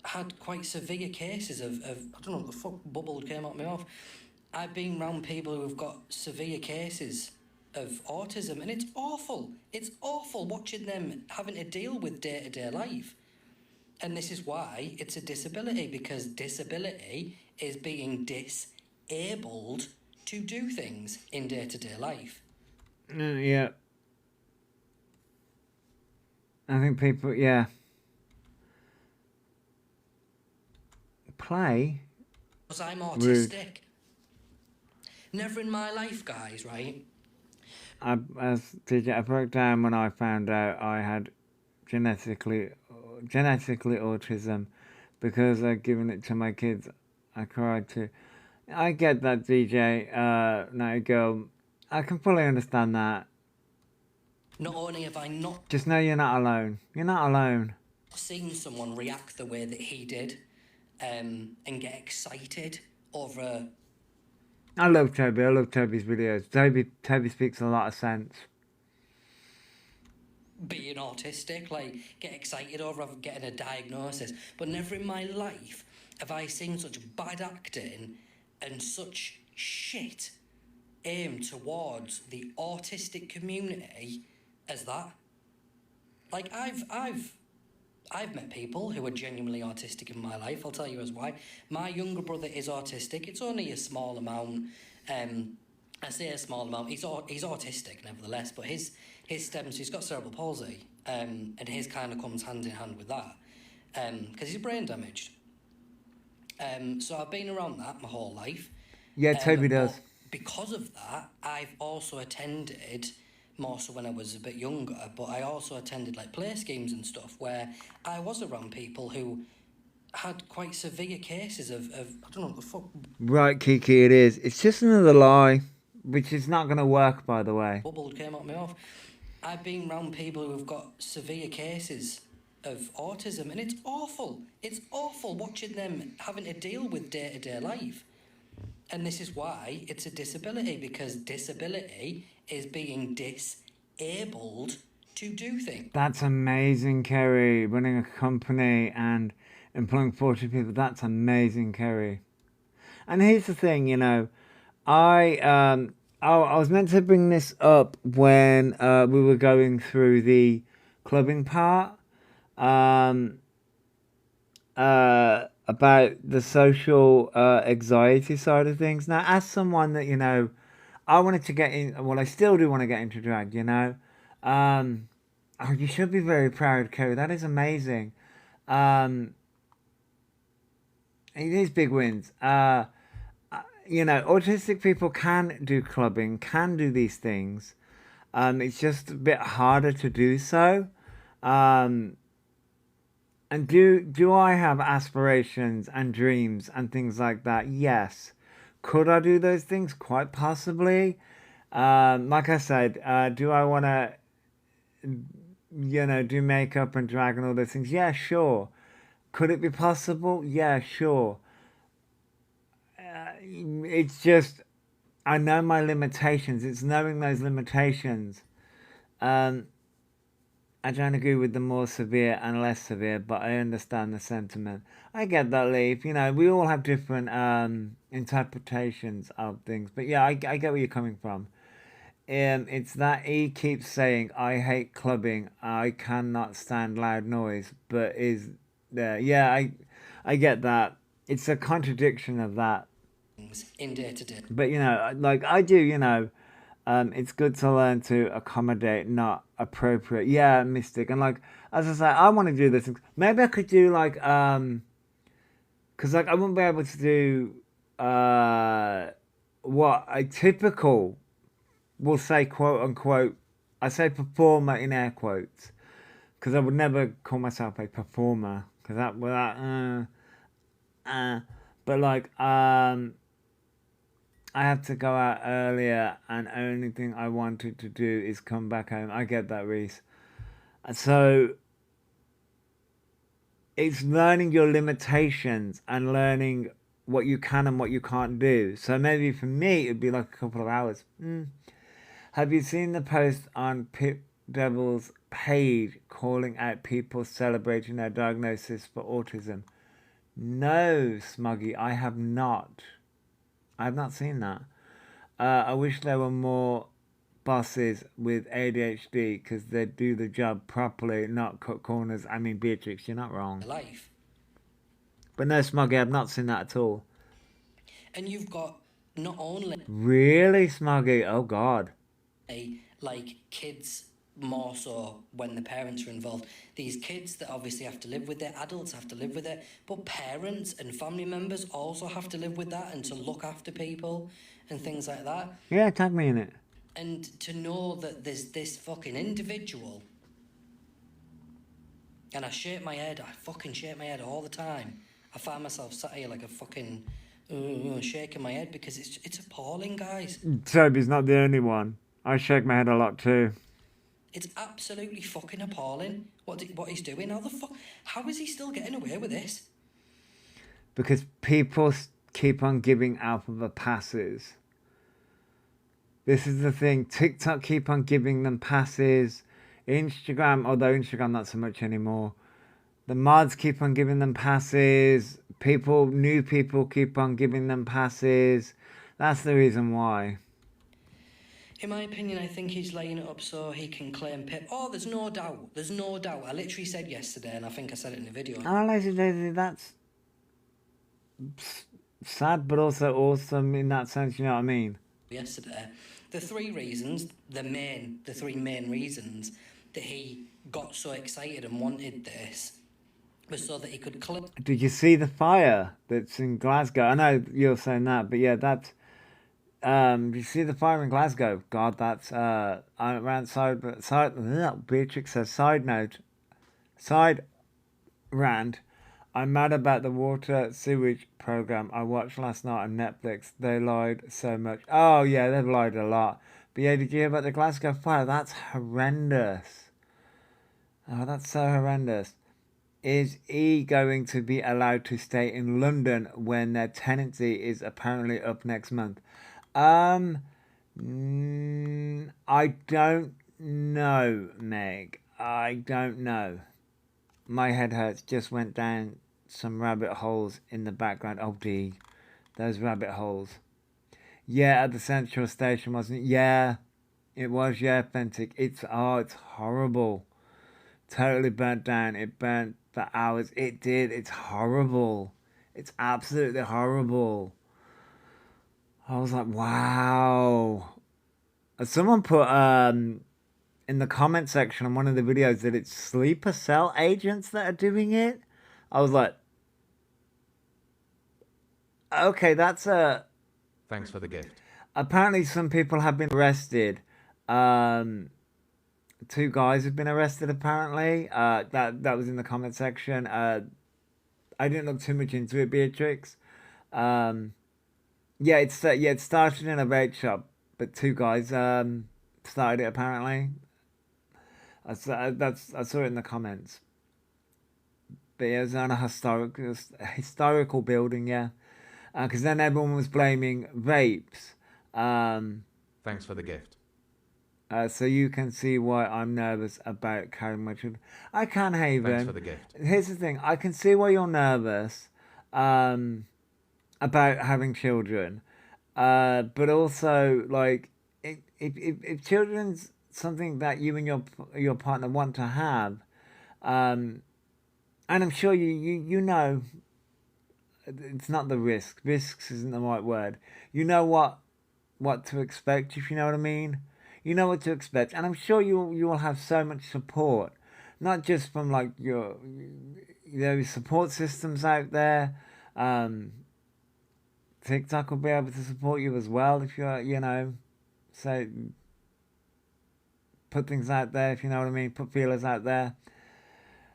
had quite severe cases of I don't know what the fuck bubbled came out of my mouth. I've been around people who have got severe cases of autism, and it's awful. It's awful watching them having to deal with day-to-day life. And this is why it's a disability, because disability is being disabled to do things in day-to-day life. Yeah. I think people, yeah. Play. Because I'm autistic. Rude. Never in my life, guys, right? As DJ, I broke down when I found out I had genetically autism because I'd given it to my kids. I cried too. I get that, DJ. Night Girl. I can fully understand that. Not only have I not Just know you're not alone. You're not alone. seen someone react the way that he did, and get excited over I love Toby. I love Toby's videos. Toby speaks a lot of sense. being autistic, like get excited over getting a diagnosis. But never in my life have I seen such bad acting and such shit aimed towards the autistic community as that. Like I've met people who are genuinely autistic in my life. I'll tell you as why. My younger brother is autistic. It's only a small amount. I say a small amount. He's autistic nevertheless, but his stems. He's got cerebral palsy, and his kind of comes hand in hand with that, because he's brain damaged. So I've been around that my whole life. Yeah, Toby does. But because of that, I've also attended, more so when I was a bit younger, but I also attended like play schemes and stuff where I was around people who had quite severe cases of I don't know what the fuck. Right, Kiki, it is. It's just another lie, which is not going to work, by the way. Bubble came at me off. I've been around people who've got severe cases of autism, and it's awful. It's awful watching them having to deal with day-to-day life. And this is why it's a disability, because disability is being disabled to do things. That's amazing, Kerry. Running a company and employing 40 people, that's amazing, Kerry. And here's the thing, you know, I was meant to bring this up when we were going through the clubbing part, about the social anxiety side of things. Now, as someone that, you know, I wanted to get in, well, I still do want to get into drag, you know. Oh, you should be very proud, Kerry. That is amazing. It is big wins. You know, autistic people can do clubbing, can do these things. It's just a bit harder to do so. And do I have aspirations and dreams and things like that? Yes. Could I do those things? Quite possibly. Like I said, do I want to, you know, do makeup and drag and all those things? Yeah, sure. Could it be possible? Yeah, sure. It's just, I know my limitations. It's knowing those limitations. I don't agree with the more severe and less severe, but I understand the sentiment. I get that, Leaf. You know, we all have different interpretations of things. But yeah, I get where you're coming from. It's that he keeps saying, I hate clubbing. I cannot stand loud noise. But is there? Yeah, I get that. It's a contradiction of that. In day to day. But, you know, like I do, you know, it's good to learn to accommodate, not appropriate. Yeah, Mystic. And like, as I say, I want to do this. Maybe I could do like, because like I wouldn't be able to do what a typical, we'll say, quote unquote, I say performer in air quotes, because I would never call myself a performer, because that, well, but like, I have to go out earlier, and only thing I wanted to do is come back home. I get that, Reese. So it's learning your limitations and learning what you can and what you can't do. So maybe for me, it'd be like a couple of hours. Have you seen the post on Pip Devil's page calling out people celebrating their diagnosis for autism? No, Smuggy, I have not. I have not seen that. I wish there were more bosses with ADHD, because they do the job properly, not cut corners. I mean, Beatrix, you're not wrong. Life. But no, Smuggy, I've not seen that at all. And you've got not only Really, Smuggy? Oh, God. like kids more so when the parents are involved. These kids that obviously have to live with it, adults have to live with it, but parents and family members also have to live with that and to look after people and things like that. Yeah, tag me in it. And to know that there's this fucking individual, and I shake my head, I fucking shake my head all the time. I find myself sat here like a fucking shaking my head because it's appalling, guys. Toby's not the only one. I shake my head a lot too. It's absolutely fucking appalling what he's doing. How is he still getting away with this? Because people keep on giving Alphabet passes. This is the thing. TikTok keep on giving them passes. Instagram, although Instagram not so much anymore. The mods keep on giving them passes. New people keep on giving them passes. That's the reason why. In my opinion, I think he's laying it up so he can claim Pip. Oh, there's no doubt. There's no doubt. I literally said yesterday, and I think I said it in the video. That's sad, but also awesome in that sense, you know what I mean? Yesterday, the three main reasons that he got so excited and wanted this was so that he could claim. Did you see the fire that's in Glasgow? I know you're saying that, but yeah, that's... you see the fire in Glasgow? God, that's around Beatrix says side rant. I'm mad about the water sewage program I watched last night on Netflix. They lied so much. Oh yeah, they've lied a lot. But yeah, did you hear about the Glasgow fire? That's horrendous. Oh, that's so horrendous. Is he going to be allowed to stay in London when their tenancy is apparently up next month? I don't know, Meg. I don't know. My head hurts. Just went down some rabbit holes in the background. Oh, gee. Those rabbit holes. Yeah, at the Central Station, wasn't it? Yeah, it was. Yeah, authentic. It's horrible. Totally burnt down. It burnt for hours. It did. It's horrible. It's absolutely horrible. I was like, wow. Someone put in the comment section on one of the videos that it's sleeper cell agents that are doing it. I was like, okay, that's a... Thanks for the gift. Apparently some people have been arrested. 2 guys have been arrested apparently. That was in the comment section. I didn't look too much into it, Beatrix. Yeah, it started in a vape shop, but 2 guys started it apparently. I saw it in the comments. But yeah, it was on a historical building, yeah. Because then everyone was blaming vapes. Thanks for the gift. So you can see why I'm nervous about carrying my children. I can, Haven. Thanks for the gift. Here's the thing. I can see why you're nervous about having children. But also, like, if children's something that you and your partner want to have, and I'm sure you know, it's not the risk. Risks isn't the right word. You know what to expect, if you know what I mean. You know what to expect, and I'm sure you will have so much support, not just from like there is support systems out there. TikTok will be able to support you as well if you're, say, put things out there, if you know what I mean, put feelers out there.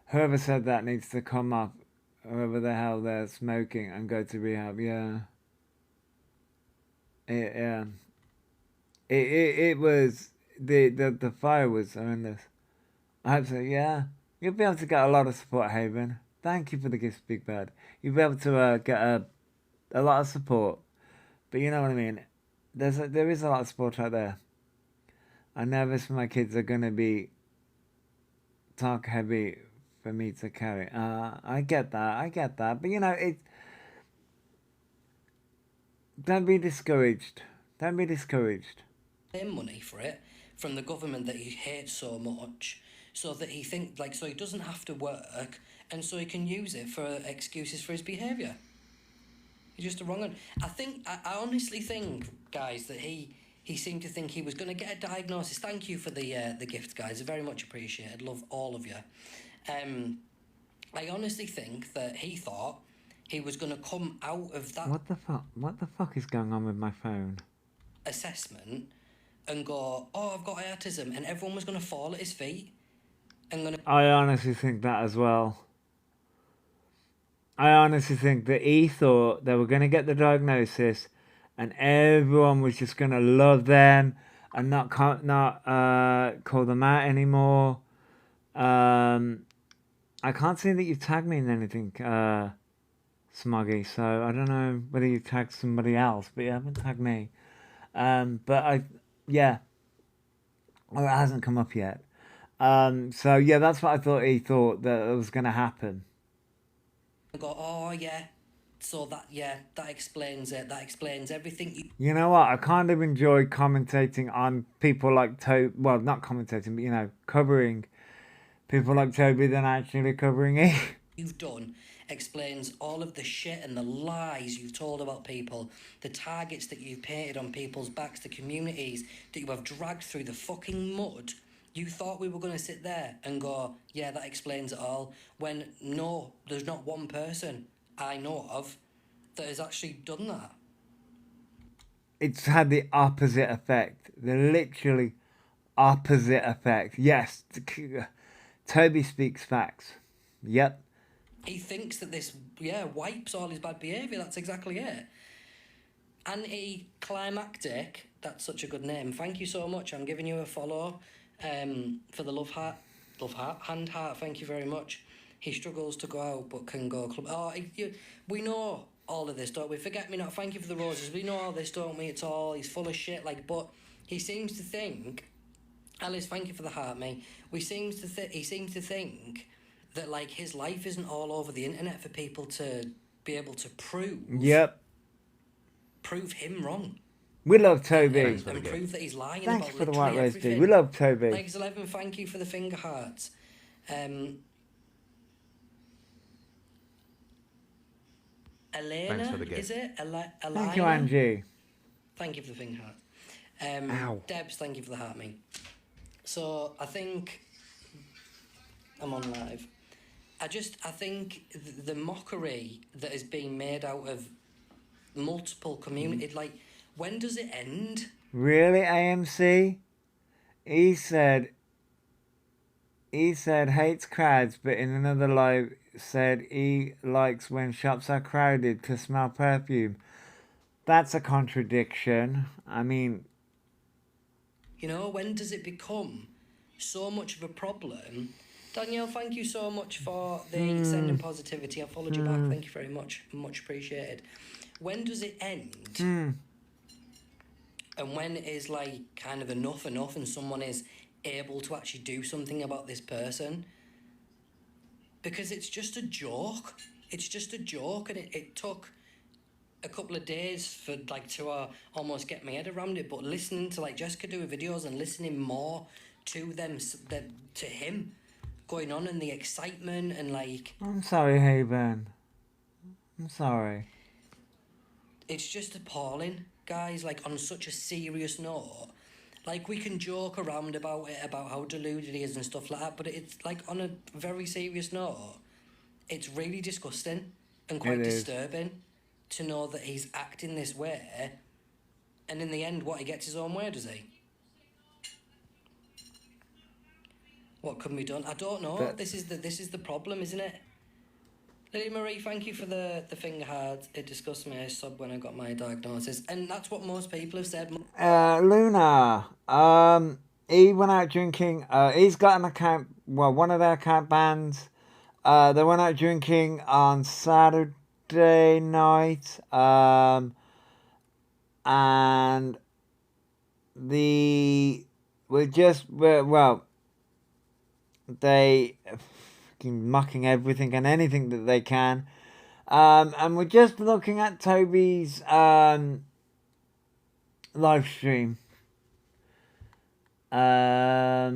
Whoever said that needs to come up, whoever the hell they're smoking, and go to rehab. Yeah. It was the fire was horrendous. I hope so. Yeah, you'll be able to get a lot of support, Haven. Thank you for the gift, Big Bird. You'll be able to get a lot of support, but you know what I mean. There is a lot of support out there. I'm nervous my kids are gonna be talk heavy for me to carry. I get that, but it. Don't be discouraged. Don't be discouraged. Money for it from the government that he hates so much, so that he so he doesn't have to work, and so he can use it for excuses for his behaviour. He's just a wrong one. I honestly think, guys, that he he seemed to think he was going to get a diagnosis. Thank you for the gift, guys. Very much appreciated. Love all of you. I honestly think that he thought he was going to come out of that What the fuck? What the fuck is going on with my phone? assessment and go, oh, I've got autism, and everyone was going to fall at his feet and going to... I honestly think that as well. I honestly think that he thought they were going to get the diagnosis and everyone was just going to love them and not call them out anymore. I can't see that you tagged me in anything, Smoggy, so I don't know whether you tagged somebody else, but you haven't tagged me. Yeah. Well, it hasn't come up yet. So yeah, that's what I thought he thought that was going to happen. Go, oh yeah, so that explains it. That explains everything. You know what? I kind of enjoy commentating on people like well, not commentating, but you know, covering people like Toby than actually covering it. You've done explains all of the shit and the lies you've told about people, the targets that you've painted on people's backs, the communities that you have dragged through the fucking mud. You thought we were going to sit there and go, yeah, that explains it all, when no, there's not one person I know of that has actually done that. It's had the opposite effect. The literally opposite effect. Yes, Toby speaks facts. Yep. He thinks that this, wipes all his bad behaviour. That's exactly it. Anticlimactic, that's such a good name. Thank you so much. I'm giving you a follow. For the love heart, hand heart, thank you very much. He struggles to go out but can go club. We know all of this, don't we? Forget me not, thank you for the roses. We know all this, don't we? It's all, he's full of shit, but he seems to think, Alice, thank you for the heart, mate. He seems to think that, his life isn't all over the internet for people to be able to prove. Yep. Prove him wrong. We love Toby. And prove that he's lying. Thanks about for the white rose, everything. We love Toby. Legs 11, thank you for the finger hearts. Elena, is it? Thank you, Angie. Thank you for the finger heart. Ow. Debs, thank you for the heart, mate. So I think I'm on live. I think the mockery that is being made out of multiple communities, when does it end? Really, AMC? He said hates crowds, but in another live said he likes when shops are crowded to smell perfume. That's a contradiction. I mean... when does it become so much of a problem? Danielle, thank you so much for the sending positivity. I followed you back. Thank you very much. Much appreciated. When does it end? And when is kind of enough and someone is able to actually do something about this person? Because it's just a joke. It's just a joke, and it took a couple of days for to almost get my head around it. But listening to Jessica do videos and listening more to them, to him going on, and the excitement and I'm sorry, Hayburn. I'm sorry. It's just appalling, guys. On such a serious note, we can joke around about it, about how deluded he is and stuff like that, but it's on a very serious note, it's really disgusting and quite disturbing to know that he's acting this way, and in the end, what, he gets his own way, does he? What can be done? I don't know. This is the problem, isn't it? Lily Marie, thank you for the finger heart. It disgusts me. I sobbed when I got my diagnosis, and that's what most people have said. Luna, he went out drinking. He's got an account. Well, one of their account bans. They went out drinking on Saturday night. And they fucking mocking everything and anything that they can. And we're just looking at Toby's live stream. A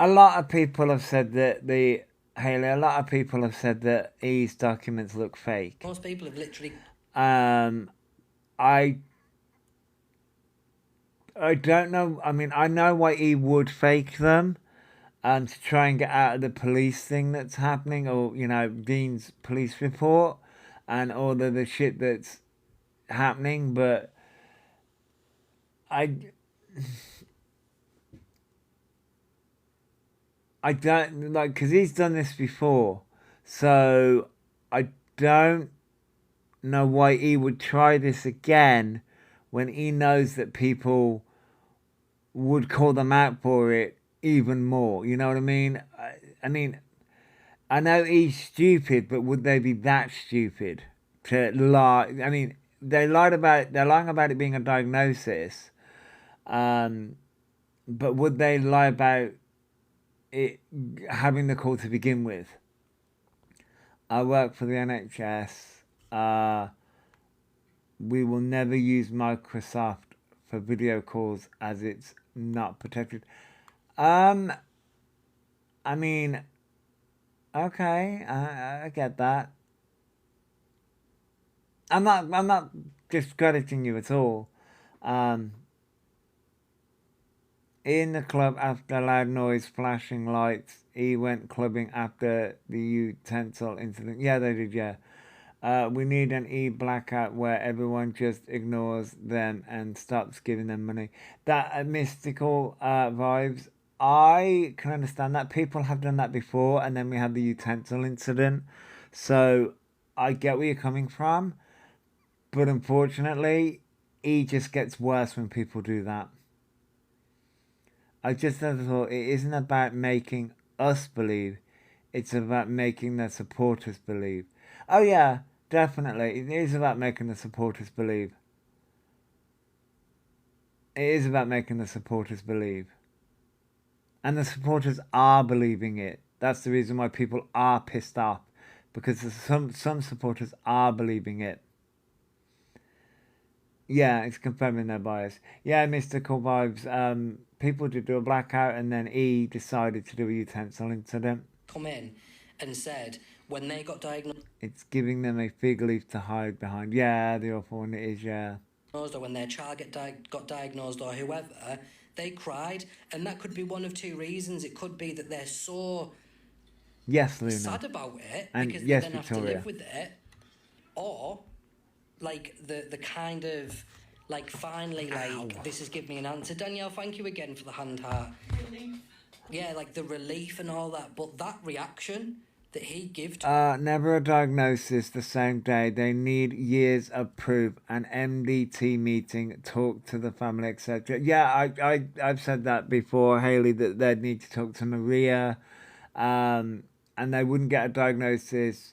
lot of people have said that the Hayley, a lot of people have said that E's documents look fake. Most people have literally. I don't know. I mean, I know why E would fake them, to try and get out of the police thing that's happening, or Dean's police report, and all of the shit that's happening. But I don't like, because he's done this before, so I don't know why he would try this again when he knows that people would call them out for it even more. You know what I mean? I mean, I know he's stupid, but would they be that stupid to lie? I mean, they're lying about it being a diagnosis, but would they lie about it having the call to begin with? I work for the NHS. We will never use Microsoft for video calls as it's not protected. I mean, okay, I get that. I'm not discrediting you at all. In the club after loud noise, flashing lights, he went clubbing after the utensil incident. Yeah, they did, yeah. We need an E blackout where everyone just ignores them and stops giving them money. That mystical vibes, I can understand that. People have done that before, and then we had the utensil incident. So I get where you're coming from. But unfortunately, E just gets worse when people do that. I just never thought it isn't about making us believe. It's about making their supporters believe. Oh yeah, definitely. It is about making the supporters believe. It is about making the supporters believe. And the supporters are believing it. That's the reason why people are pissed off. Because some supporters are believing it. Yeah, it's confirming their bias. Yeah, mystical vibes. People did do a blackout, and then E decided to do a utensil incident. Come in and said when they got diagnosed. It's giving them a fig leaf to hide behind. Yeah, the awful one it is, yeah. Or when their child got diagnosed or whoever, they cried, and that could be one of two reasons. It could be that they're so sad about it, and because they then have to live with it, or like the kind of like finally like this has given me an answer. Danielle, thank you again for the hand heart. Relief. Yeah, like the relief and all that, but that reaction that he gave to never a diagnosis the same day. They need years of proof. An MDT meeting, talk to the family, etc. Yeah, I've said that before, Hayley, that they'd need to talk to Maria, and they wouldn't get a diagnosis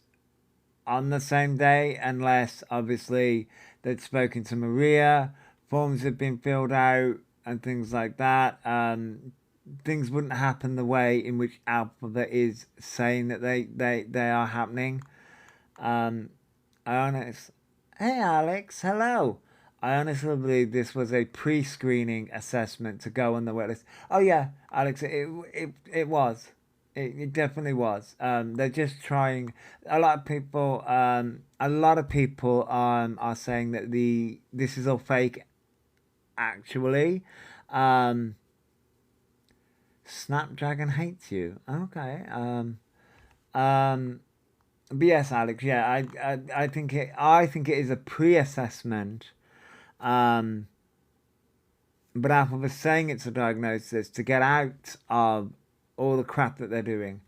on the same day unless obviously they'd spoken to Maria, forms had been filled out and things like that. Things wouldn't happen the way in which Alphabet is saying that they are happening. Hey Alex, hello. I honestly believe this was a pre-screening assessment to go on the wait list. Oh yeah, Alex, it was. It definitely was. They're just trying. A lot of people are saying that this is all fake. Actually, Snapdragon hates you. Okay. But yes, Alex. Yeah, I think it is a pre-assessment. But Alphabet saying it's a diagnosis to get out of all the crap that they're doing.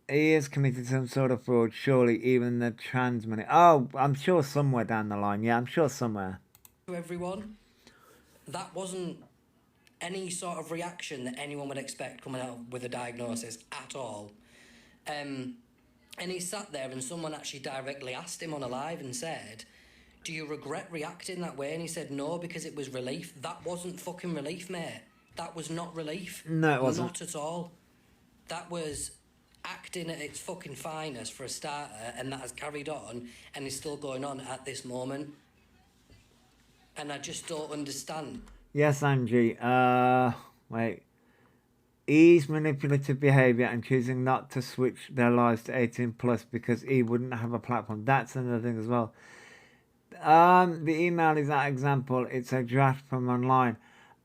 He is committed some sort of fraud, surely, even the trans money. Oh, I'm sure somewhere down the line. Yeah, I'm sure somewhere. To everyone, that wasn't any sort of reaction that anyone would expect coming out with a diagnosis at all. And he sat there and someone actually directly asked him on a live and said, do you regret reacting that way? And he said, no, because it was relief. That wasn't fucking relief, mate. That was not relief. No, it wasn't. Not at all. That was acting at its fucking finest for a starter, and that has carried on and is still going on at this moment. And I just don't understand. Yes, Angie. Wait. E's manipulative behaviour and choosing not to switch their lives to 18 plus because E wouldn't have a platform. That's another thing as well. The email is that example. It's a draft from online.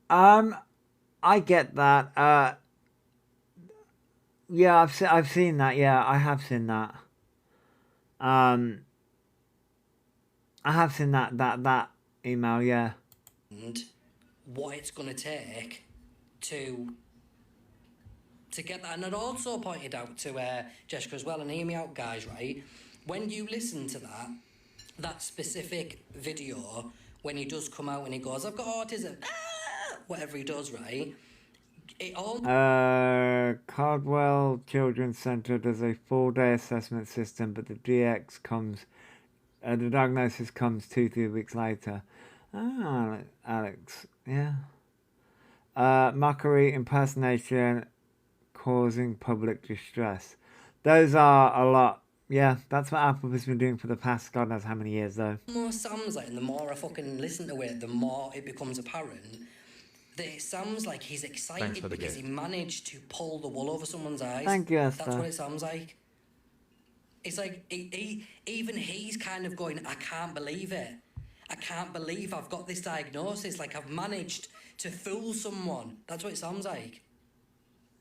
I get that. Yeah, I've seen that. Yeah, I have seen that. I have seen that email. Yeah. And what it's going to take to get that. And I'd also pointed out to Jessica as well, and hear me out, guys, right? When you listen to that specific video, when he does come out and he goes, I've got autism, whatever he does, right? It all... Cardwell Children's Centre does a 4-day assessment system, but the DX comes, the diagnosis comes 2-3 weeks later. Ah, Alex, yeah. Mockery, impersonation, causing public distress. Those are a lot. Yeah, that's what Apple has been doing for the past God knows how many years, though. The more sounds like, and the more I fucking listen to it, the more it becomes apparent that it sounds like he's excited because he managed to pull the wool over someone's eyes. Thank you, Esther. That's what it sounds like. It's like, even he's kind of going, I can't believe it. I can't believe I've got this diagnosis. Like, I've managed to fool someone. That's what it sounds like.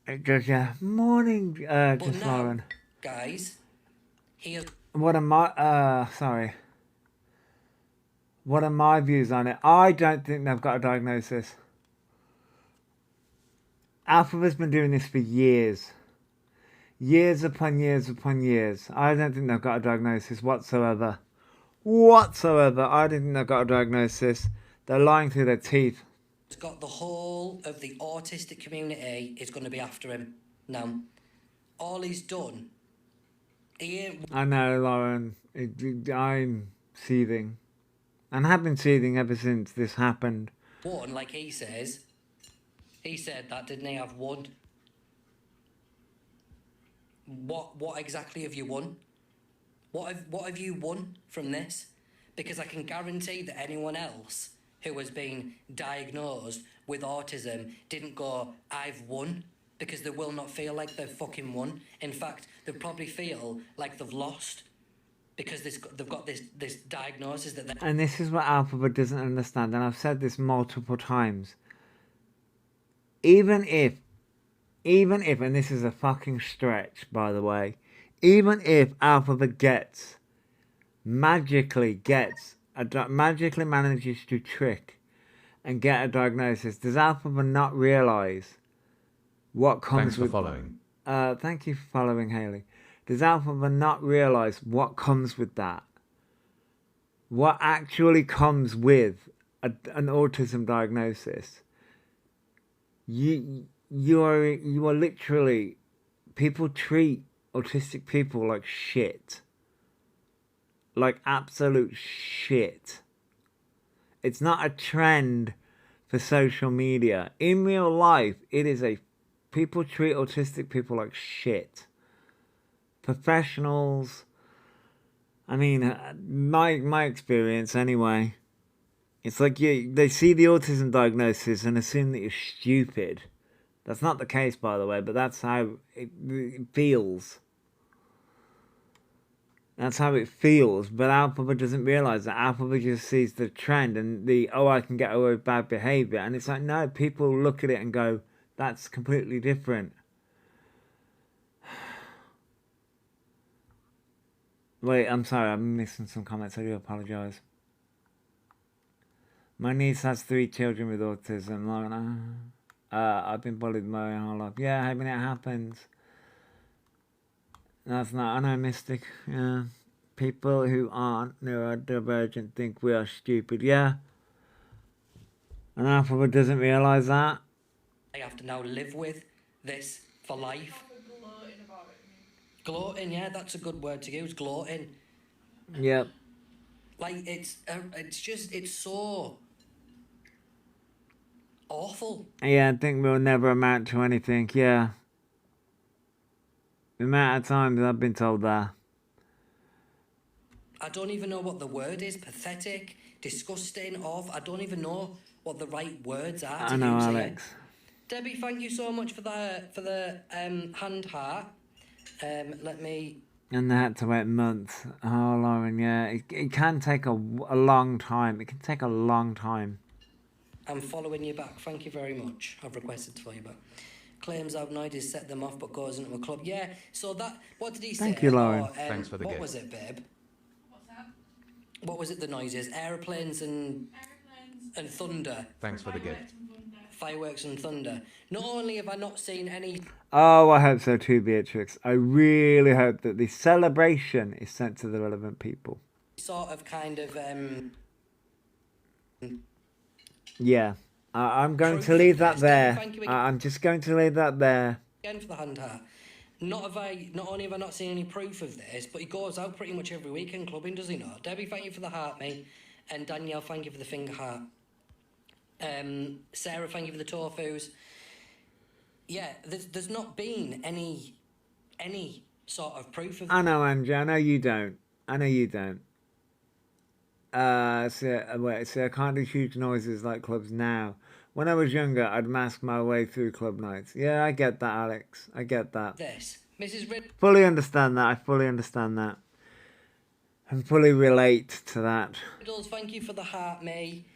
It does, yeah. Morning, just Lauren. Guys, here... What are my, what are my views on it? I don't think they've got a diagnosis. Alphabet's been doing this for years. Years upon years upon years. I don't think they've got a diagnosis whatsoever. I don't think they've got a diagnosis. They're lying through their teeth. It's got the whole of the autistic community is going to be after him now. All he's done... I know, Lauren. I'm seething. And have been seething ever since this happened. One, like he says... He said that, didn't he? I've won. What exactly have you won? What have you won from this? Because I can guarantee that anyone else who has been diagnosed with autism didn't go, I've won, because they will not feel like they've fucking won. In fact, they'll probably feel like they've lost because they've got this diagnosis that they... And this is what Alphabet doesn't understand, and I've said this multiple times. Even if, and this is a fucking stretch, by the way, even if Alphabet magically manages to trick and get a diagnosis, does Alphabet not realise what comes with... Thanks for following. Thank you for following, Haley. Does Alphabet not realise what comes with that? What actually comes with an autism diagnosis? You are literally... People treat autistic people like shit. Like absolute shit. It's not a trend for social media. In real life, it is a... People treat autistic people like shit. Professionals... I mean, my experience anyway... It's like they see the autism diagnosis and assume that you're stupid. That's not the case, by the way, but that's how it feels. That's how it feels, but Alphabet doesn't realise that. Alphabet just sees the trend and I can get away with bad behaviour. And it's like, no, people look at it and go, that's completely different. Wait, I'm sorry, I'm missing some comments. I do apologise. My niece has 3 children with autism. I've been bullied my whole life. Yeah, I mean, it happens. That's not... I know, Mystic. Yeah. People who aren't neurodivergent think we are stupid. Yeah. And Alphabet doesn't realise that. I have to now live with this for life. Gloating, yeah, that's a good word to use. Gloating. Yep. Like, it's so... awful. Yeah, I think we'll never amount to anything, yeah. The amount of times I've been told that. I don't even know what the word is. Pathetic, disgusting, awful. I don't even know what the right words are to I know, use Alex. here Debbie, thank you so much for the hand heart. Let me. And they had to wait months. Oh, Lauren, yeah. It can take a long time. It can take a long time. I'm following you back. Thank you very much. I've requested to follow you back. Claims out noises set them off, but goes into a club. Yeah. So that. What did he say? Thank you, Lauren. Thanks for the what gift. was it, babe? What was it? The noises? Aeroplanes and thunder. Thanks for the gift. Fireworks and thunder. Not only have I not seen any Oh, I hope so too, Beatrix. I really hope that the celebration is sent to the relevant people. sort of kind of Yeah. I'm going to Proof leave of that this. there. Thank you again. I'm just going to leave that there. again for the hand heart. Not only have I not seen any proof of this, but he goes out pretty much every weekend clubbing, does he not? Debbie, thank you for the heart, mate. And Danielle, thank you for the finger heart. Sarah, thank you for the tofus. Yeah, there's not been any sort of proof of I know, Andrew. I know you don't. I know you don't. So I can't do huge noises like clubs now. When I was younger, I'd mask my way through club nights. Yeah, I get that, Alex. I get that. this. Mrs. Fully understand that. I fully understand that. I fully relate to that. Riddles, thank you for the heart, me.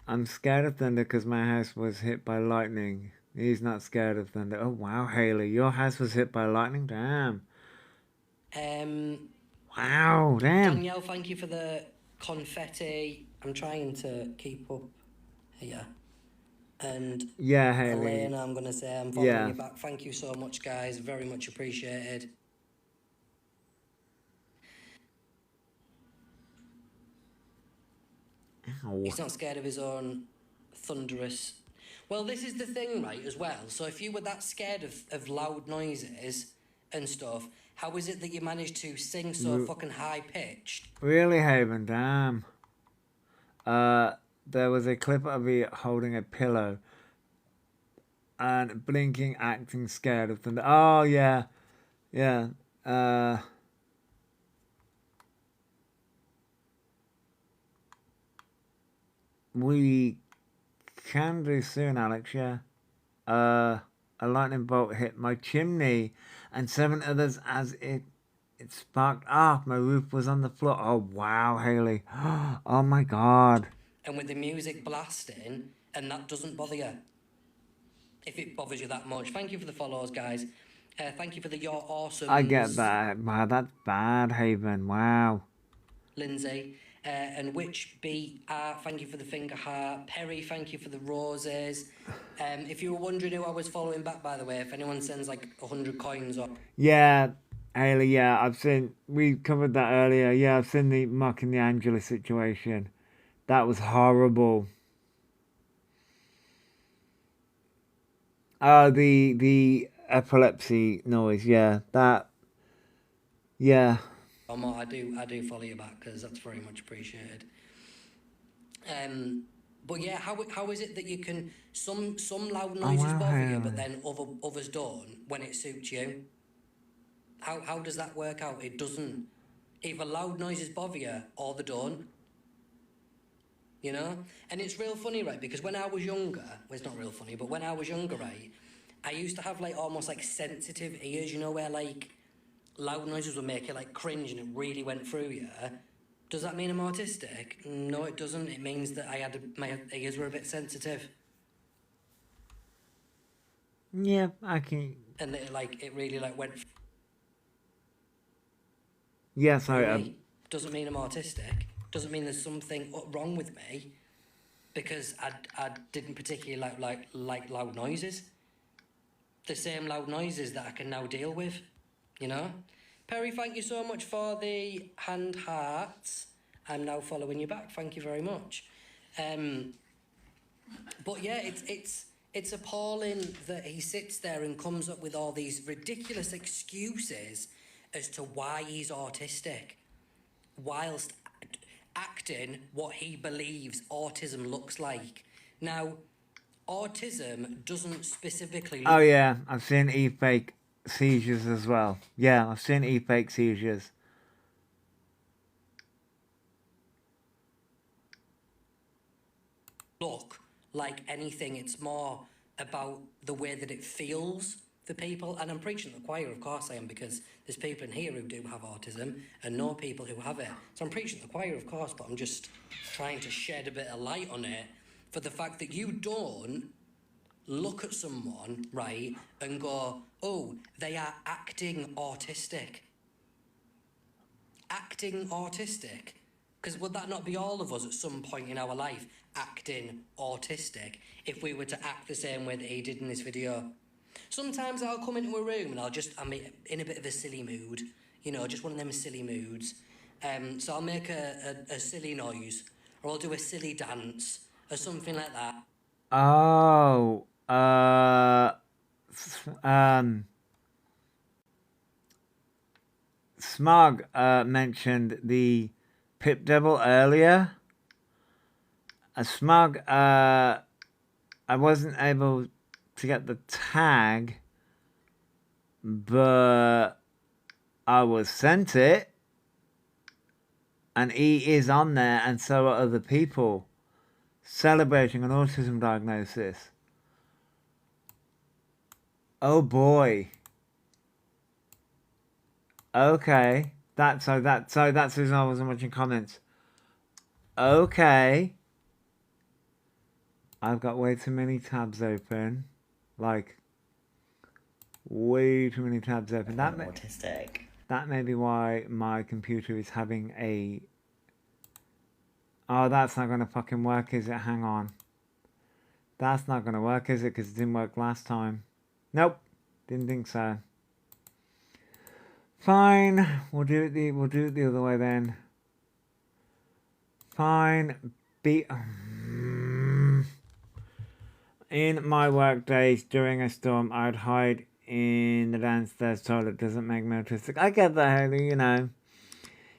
I'm scared of thunder because my house was hit by lightning. He's not scared of thunder. Oh, wow, Haley. Your house was hit by lightning? Damn. Wow, damn. Danielle, thank you for the confetti. I'm trying to keep up here. And Yeah, Haley. Elena, I'm going to say I'm following Yeah. you back. Thank you so much, guys. Very much appreciated. Ow. He's not scared of his own thunderous... Well, this is the thing, right, as well. So if you were that scared of loud noises and stuff, how is it that you managed to sing so fucking high-pitched? Really, Haven, damn. There was a clip of me holding a pillow and blinking, acting scared of thunder. Oh, yeah. Yeah. We can do soon, Alex, yeah. A lightning bolt hit my chimney and 7 others as it sparked off. My roof was on the floor. Oh, wow, Haley. Oh, my God. And with the music blasting, and that doesn't bother you. If it bothers you that much. Thank you for the follows, guys. Thank you for the You're Awesome. I get that. Wow, that's bad, Haven. Wow. Lindsay. And Witch Beat Art, thank you for the finger heart. Perry, thank you for the roses. If you were wondering who I was following back, by the way, if anyone sends like 100 coins up. Yeah, Haley, yeah, we covered that earlier. Yeah, I've seen the Mark and the Angela situation. That was horrible. The epilepsy noise, yeah, yeah. I do follow you back because that's very much appreciated. But yeah, how is it that you can some loud noises wow, bother you, Haley. but then others don't when it suits you? How does that work out? It doesn't. Either loud noises bother you or they don't. You know? And it's real funny, right? Because when I was younger, well, it's not real funny, but when I was younger, right, I used to have like almost like sensitive ears, you know, where like loud noises would make you like cringe and it really went through you. Does that mean I'm autistic? No, it doesn't. It means that my ears were a bit sensitive. Yeah, I can. And it really like went. Yeah, through sorry. me. Doesn't mean I'm autistic. Doesn't mean there's something wrong with me, because I didn't particularly like loud noises. The same loud noises that I can now deal with, you know. Perry, thank you so much for the hand hearts. I'm now following you back. Thank you very much. But yeah, it's appalling that he sits there and comes up with all these ridiculous excuses as to why he's autistic, whilst acting what he believes autism looks like. Now, autism doesn't specifically Oh, yeah, I've seen e-fake seizures as well. Yeah, I've seen e-fake seizures. look like anything. It's more about the way that it feels for people. And I'm preaching to the choir, of course I am, because there's people in here who do have autism and know people who have it. So I'm preaching to the choir, of course, but I'm just trying to shed a bit of light on it for the fact that you don't look at someone, right, and go, oh, they are acting autistic. Acting autistic. Because would that not be all of us at some point in our life acting autistic if we were to act the same way that he did in this video? Sometimes I'll come into a room and I'm in a bit of a silly mood, you know, just one of them silly moods. So I'll make a silly noise, or I'll do a silly dance, or something like that. Oh, Smog mentioned the Pip Devil earlier. Smog, I wasn't able to get the tag, but I was sent it, and he is on there, and so are other people celebrating an autism diagnosis. Oh boy. Okay. That's the reason I wasn't watching comments. Okay. I've got way too many tabs open. Like, way too many tabs open. Autistic. That may be why my computer is having a... Oh, that's not going to fucking work, is it? Hang on. That's not going to work, is it? Because it didn't work last time. Nope. Didn't think so. Fine. We'll do it the other way then. Fine. In my work days during a storm, I'd hide in the downstairs toilet. Doesn't make me autistic. I get that, Haley, you know.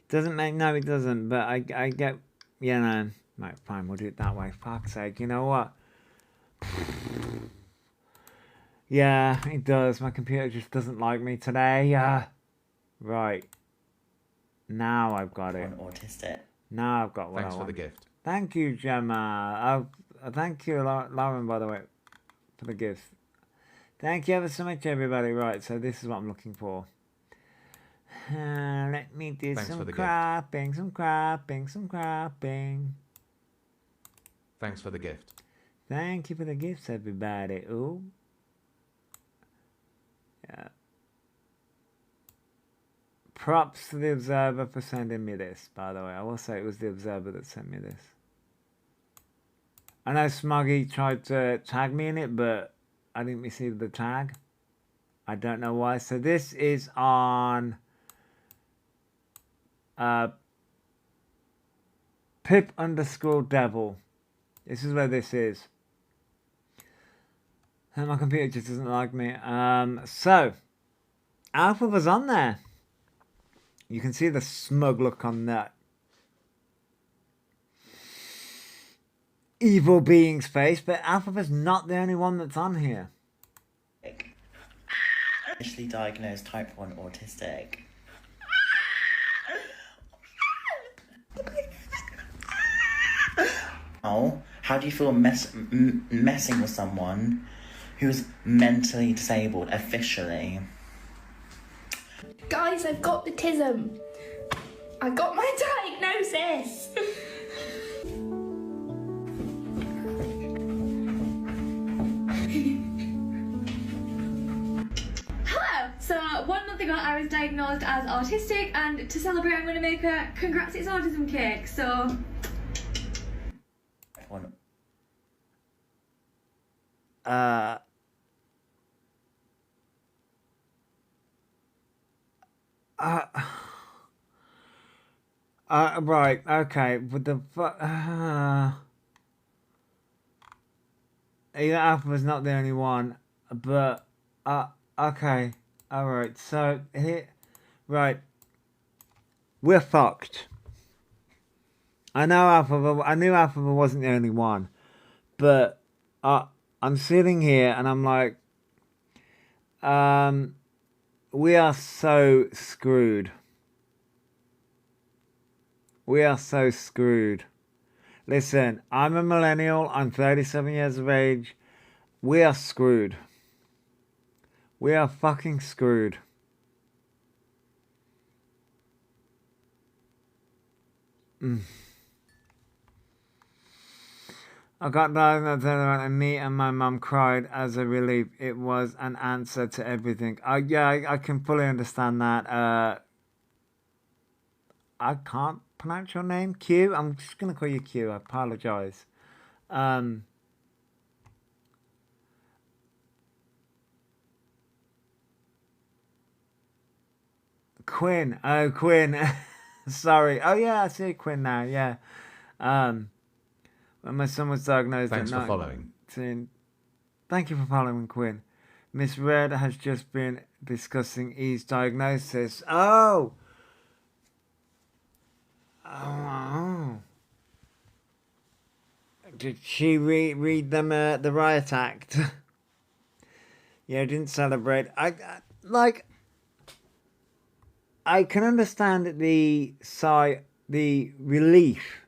Doesn't make... No, it doesn't. But I get... You know. Right, fine. We'll do it that way. Fuck's sake. You know what? Yeah, it does. My computer just doesn't like me today. Right. Now I've got it. Autistic. Now I've got what Thanks I for want. the gift. Thank you, Gemma. Thank you, Lauren, by the way, for the gift. Thank you ever so much, everybody. Right, so this is what I'm looking for. Let me do some crapping, some crapping, some crapping. Thanks for the gift. Thank you for the gifts, everybody. Ooh. Yeah. Props to the Observer for sending me this, by the way. I will say it was the Observer that sent me this. I know Smoggy tried to tag me in it, but I didn't receive the tag. I don't know why. So this is on Pip_Devil. This is where this is. And my computer just doesn't like me. So Alpha was on there. You can see the smug look on that evil being's face, but Alpha's not the only one that's on here. Initially diagnosed type 1 autistic. Oh, how do you feel messing with someone who's mentally disabled officially? Guys, I've got autism. I got my diagnosis. Hello! So 1 month ago I was diagnosed as autistic, and to celebrate I'm going to make a Congrats It's Autism cake, so... Right, okay, but the Alpha's not the only one, but okay, alright, so here, right, we're fucked. I knew Alpha wasn't the only one, but I'm sitting here and I'm like, we are so screwed. We are so screwed. Listen, I'm a millennial. I'm 37 years of age. We are screwed. We are fucking screwed. I got diagnosed and me and my mum cried as a relief. It was an answer to everything. I can fully understand that. I can't pronounce your name. Q? I'm just going to call you Q. I apologise. Quinn. Oh, Quinn. Sorry. Oh, yeah, I see Quinn now. Yeah. When my son was diagnosed Thanks at for following. 19. Thank you for following, Quinn. Miss Red has just been discussing E's diagnosis. Oh! Oh. Did she read them the riot act? Yeah, didn't celebrate. I can understand the relief.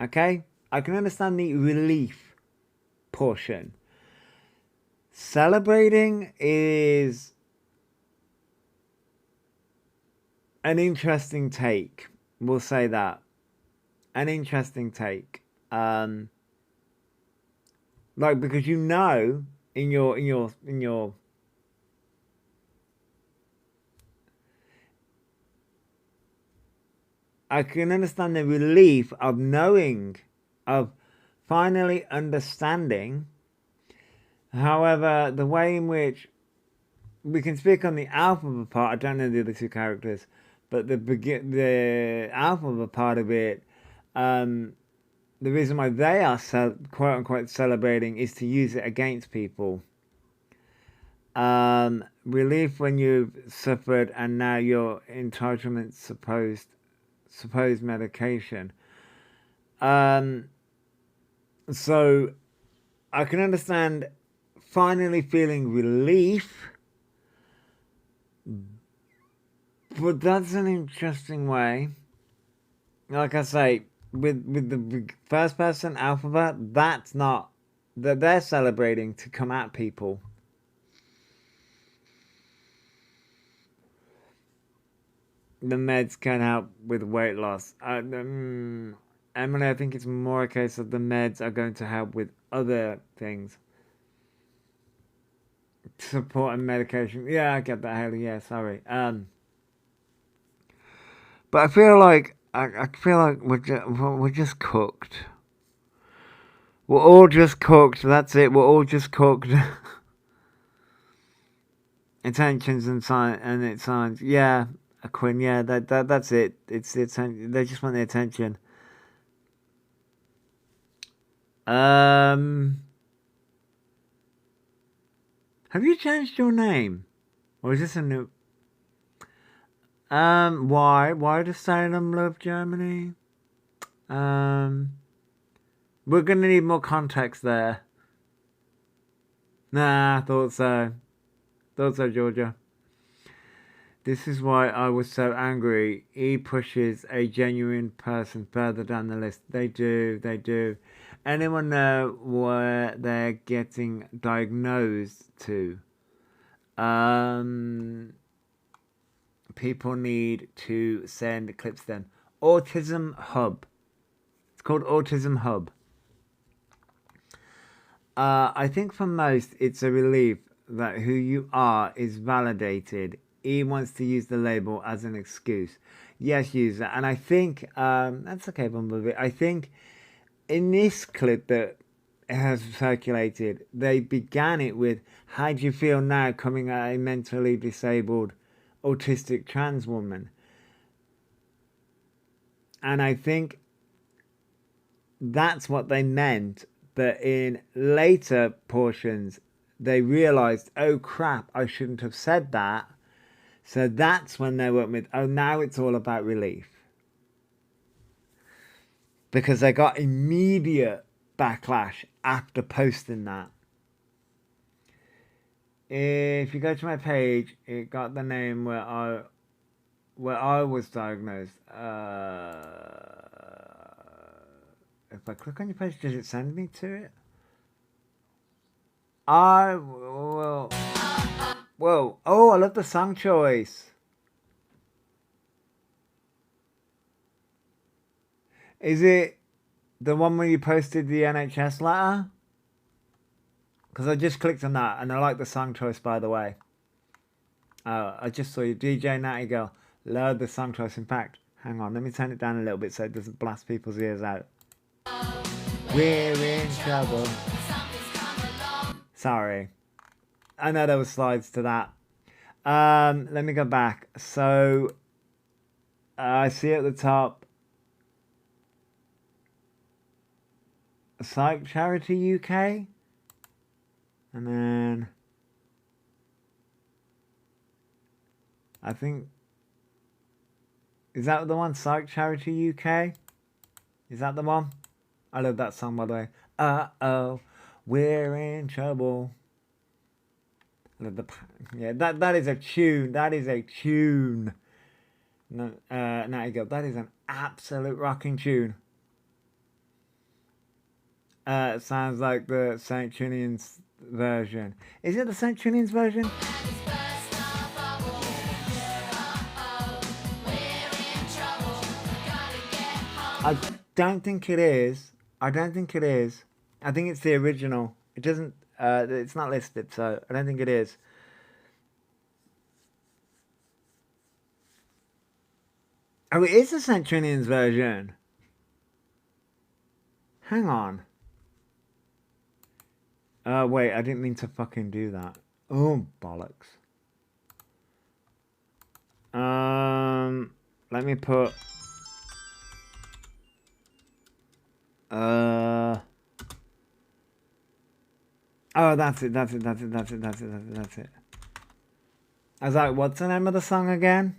Okay? I can understand the relief portion. Celebrating is an interesting take. We'll say that. An interesting take. Because you know in your I can understand the relief of knowing, of finally understanding. However, the way in which we can speak on the alpha part, I don't know the other two characters, but the alpha part of it, the reason why they are quote unquote celebrating is to use it against people. Relief when you've suffered and now your entitlement supposed medication. So I can understand finally feeling relief, but that's an interesting way. Like I say, with the first person alphabet, that's not that they're celebrating to come at people. The meds can help with weight loss. Emily, I think it's more a case of the meds are going to help with other things. Support and medication. Yeah, I get that, Haley. Yeah, sorry. But I feel like we're just cooked. We're all just cooked. That's it. We're all just cooked. Intentions and signs. Yeah. Quinn, yeah, that's it. It's the attention. They just want the attention. Have you changed your name, or is this a new? Why does Salem love Germany? We're gonna need more context there. Nah, thought so, Georgia. This is why I was so angry. E pushes a genuine person further down the list. They do. Anyone know where they're getting diagnosed to? People need to send clips to them. Autism Hub. It's called Autism Hub. I think for most, it's a relief that who you are is validated. He wants to use the label as an excuse. Yes, use that. And I think, that's okay, Bumblebee. I think in this clip that has circulated, they began it with, how do you feel now coming at a mentally disabled, autistic trans woman? And I think that's what they meant. But in later portions, they realized, oh crap, I shouldn't have said that. So that's when they went with, oh, now it's all about relief. Because they got immediate backlash after posting that. If you go to my page, it got the name where I was diagnosed. If I click on your page, does it send me to it? Whoa. Oh, I love the song choice. Is it the one where you posted the NHS letter? Because I just clicked on that and I like the song choice, by the way. I just saw you, DJ Natty Girl. Love the song choice. In fact, hang on, let me turn it down a little bit so it doesn't blast people's ears out. We're in trouble. Sorry. I know there were slides to that. Let me go back. So, I see at the top, Psych Charity UK. And then, I think, is that the one? Psych Charity UK? Is that the one? I love that song, by the way. Uh-oh, we're in trouble. I love the, yeah, that is a tune. That is a tune. No, Natty Girl, that is an absolute rocking tune. It sounds like the St. Trinian's version. Is it the St. Trinian's version? I don't think it is. I don't think it is. I think it's the original. It doesn't, it's not listed, so I don't think it is. Oh, it is the St. Trinian's version. Hang on. Wait, I didn't mean to fucking do that. Oh, bollocks. Let me put... Oh, that's it. I was like, what's the name of the song again?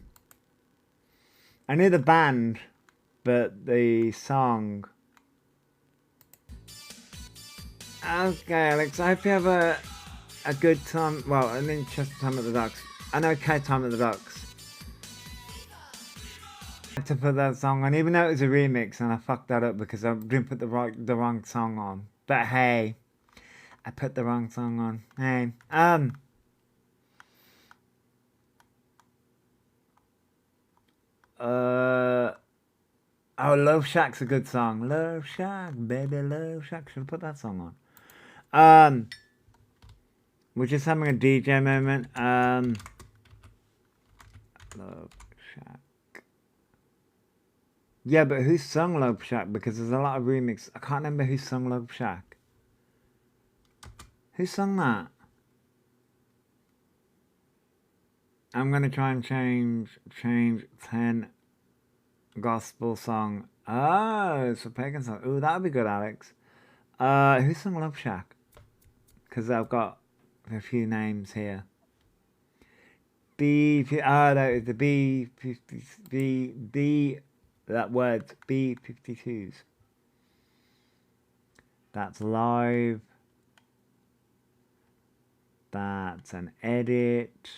I knew the band, but the song... Okay, Alex, I hope you have a good time. Well, an interesting time at the docks. An okay time at the docks. I had to put that song on, even though it was a remix, and I fucked that up because I didn't put the wrong song on. But hey, I put the wrong song on. Hey, oh, Love Shack's a good song. Love Shack, baby, Love Shack. Should I put that song on? We're just having a DJ moment. Love Shack. Yeah, but who sung Love Shack? Because there's a lot of remix. I can't remember who sung Love Shack. Who sung that? I'm gonna try and change 10 gospel song. Oh, it's a pagan song. Ooh, that would be good, Alex. Who sung Love Shack? Because I've got a few names here. That is the B, that word, B52s. That's live. That's an edit.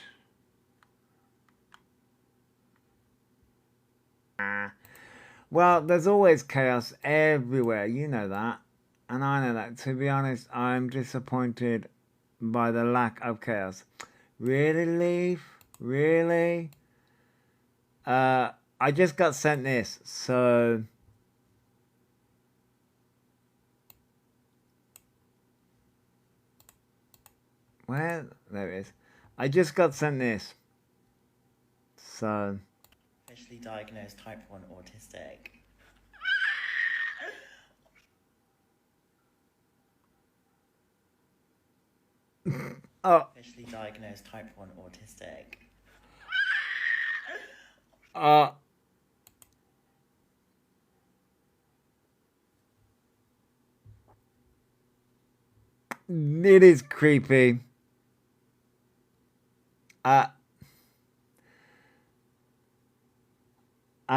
Well, there's always chaos everywhere, you know that. And I know that. To be honest, I'm disappointed by the lack of chaos. Really, Leaf? Really? I just got sent this, so... Where? There it is. I just got sent this. So... Officially diagnosed type 1 autistic. Oh. Officially diagnosed type 1 autistic. It is creepy. I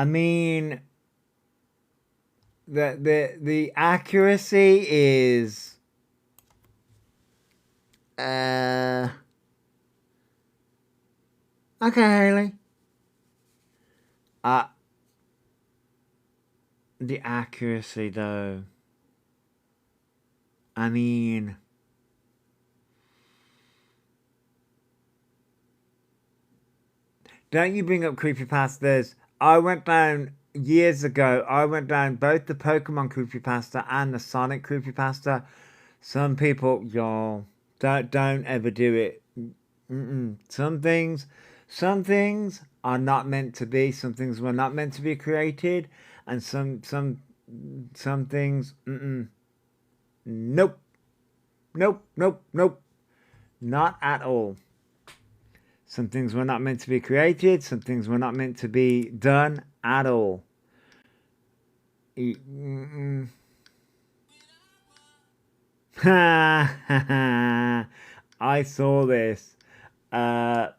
mean, the accuracy is okay, Haley. The accuracy though. I mean, Don't you bring up creepypastas. I went down years ago. I went down both the Pokemon creepypasta and the Sonic creepypasta. Some people, y'all, don't ever do it. Some things are not meant to be. Some things were not meant to be created, and some things, nope, not at all. Some things were not meant to be created. Some things were not meant to be done at all. I saw this. The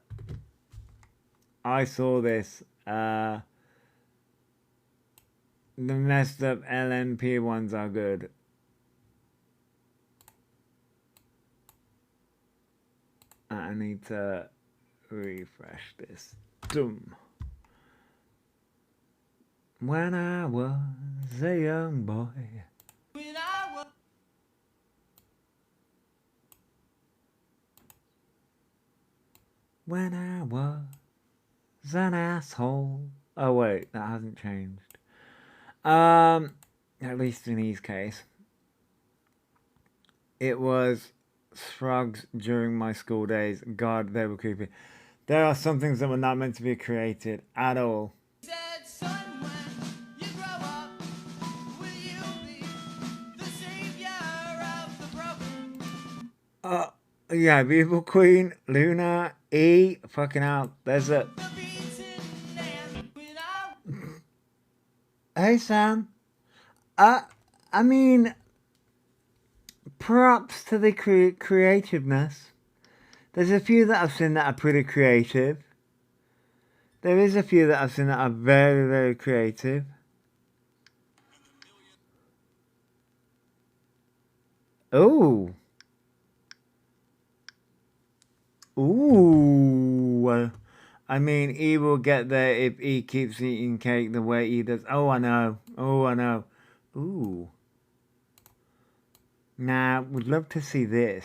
messed up LMP ones are good. I need to refresh this. Doom. When I was a young boy. When I was an asshole. Oh wait, that hasn't changed. At least in his case. It was Shrugs during my school days. God, they were creepy. There are some things that were not meant to be created at all. Yeah, Beautiful Queen, Luna, E, fucking hell, there's a... Hey Sam, I mean, props to the creativeness. There's a few that I've seen that are pretty creative. There is a few that I've seen that are very, very creative. Oh. Ooh. I mean, he will get there if he keeps eating cake the way he does. Oh, I know. Oh, I know. Ooh. Now, would love to see this.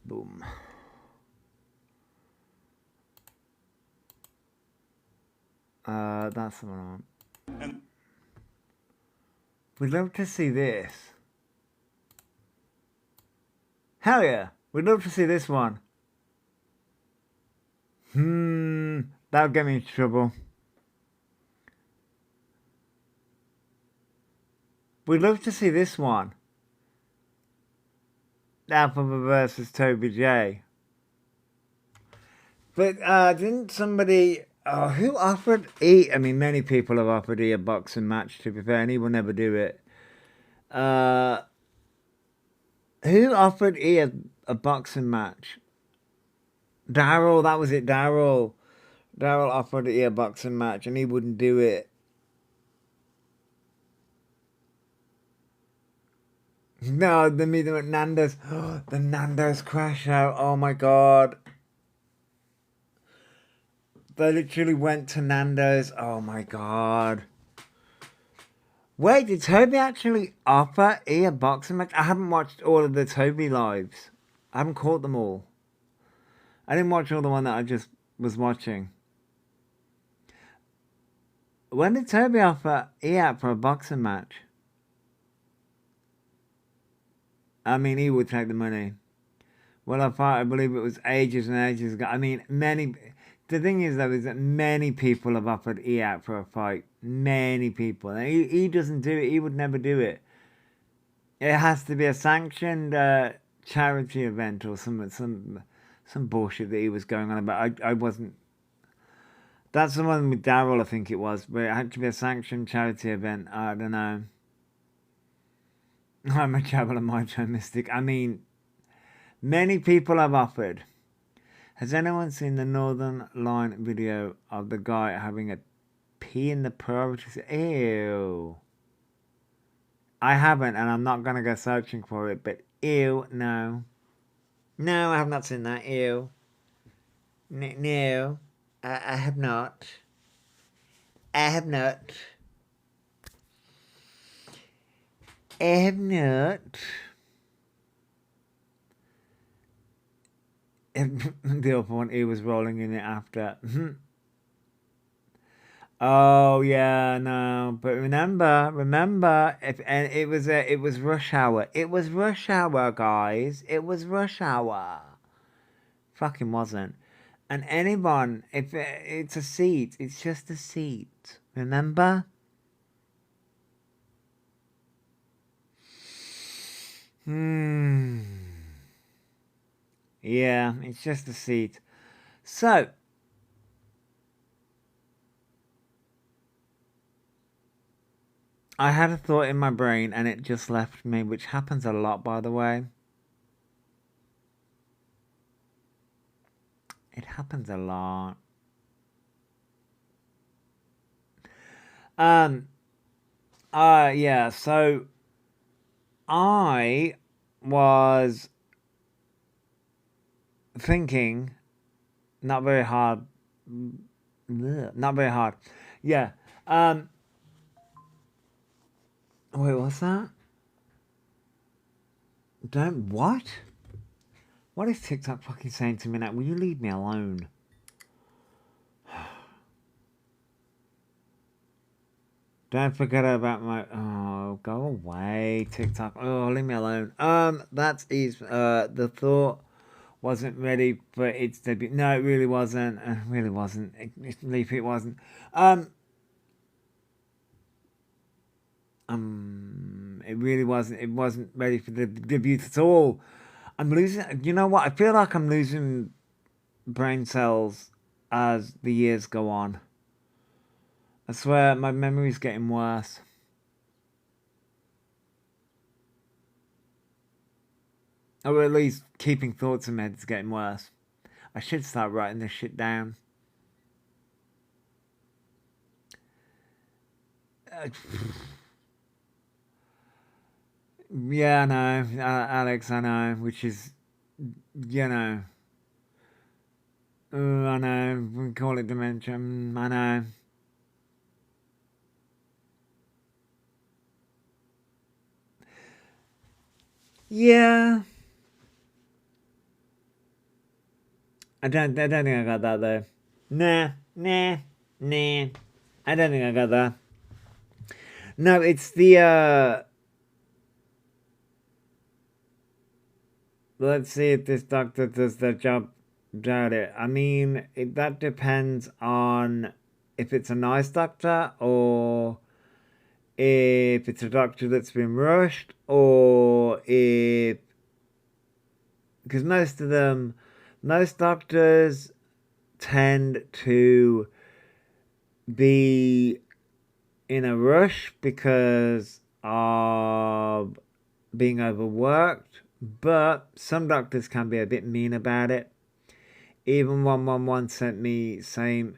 Boom. That's the one I want. We'd love to see this. Hell yeah. We'd love to see this one. That'll get me into trouble. We'd love to see this one. Alphabet versus Toby J. But didn't somebody... who offered E? I mean, many people have offered E a boxing match, to be fair, and he will never do it. Who offered E a boxing match? Daryl, that was it, Daryl. Daryl offered E a boxing match, and he wouldn't do it. No, the meeting at Nando's. The Nando's crash out. Oh my god. They literally went to Nando's. Oh my god. Wait, did Toby actually offer E a boxing match? I haven't watched all of the Toby lives. I haven't caught them all. I didn't watch all the one that I just was watching. When did Toby offer E out for a boxing match? I mean, he would take the money. Well, I believe it was ages and ages ago. I mean, the thing is, though, is that many people have offered E out for a fight. Many people. And he doesn't do it. He would never do it. It has to be a sanctioned charity event or some bullshit that he was going on about. I wasn't... That's the one with Daryl, I think it was. But it had to be a sanctioned charity event. I don't know. I'm a Jabba and Macho Mystic. I mean, many people have offered. Has anyone seen the Northern Line video of the guy having a pee in the priorities? Ew. I haven't, and I'm not going to go searching for it, but ew, no. No, I have not seen that. Ew. No, I have not. I have not. I have not. The other one, he was rolling in it after. Oh yeah, no. But remember, and it was rush hour. It was rush hour, guys. It was rush hour. Fucking wasn't. And anyone, if it's a seat, it's just a seat. Remember? Yeah, it's just a seat. So, I had a thought in my brain and it just left me, which happens a lot, by the way. It happens a lot. Yeah, so I was thinking, not very hard. Not very hard. Yeah. Wait, what's that? Don't what? What is TikTok fucking saying to me now? Will you leave me alone? Don't forget about my... Oh, go away, TikTok. Oh, leave me alone. That is... The thought wasn't ready for its debut. No, it really wasn't. It really wasn't. Leaf, it wasn't. It really wasn't. It wasn't ready for the debut at all. I'm losing... You know what? I feel like I'm losing brain cells as the years go on. I swear, my memory's getting worse. Or at least keeping thoughts in my head is getting worse. I should start writing this shit down. Yeah, I know, Alex, I know, which is, you know. I know, we call it dementia, I know. Yeah. I don't think I got that though. Nah. I don't think I got that. No, it's the let's see if this doctor does their job about it. I mean, that depends on if it's a nice doctor or if it's a doctor that's been rushed, or if... Because most doctors tend to be in a rush because of being overworked, but some doctors can be a bit mean about it. Even 111 sent me saying,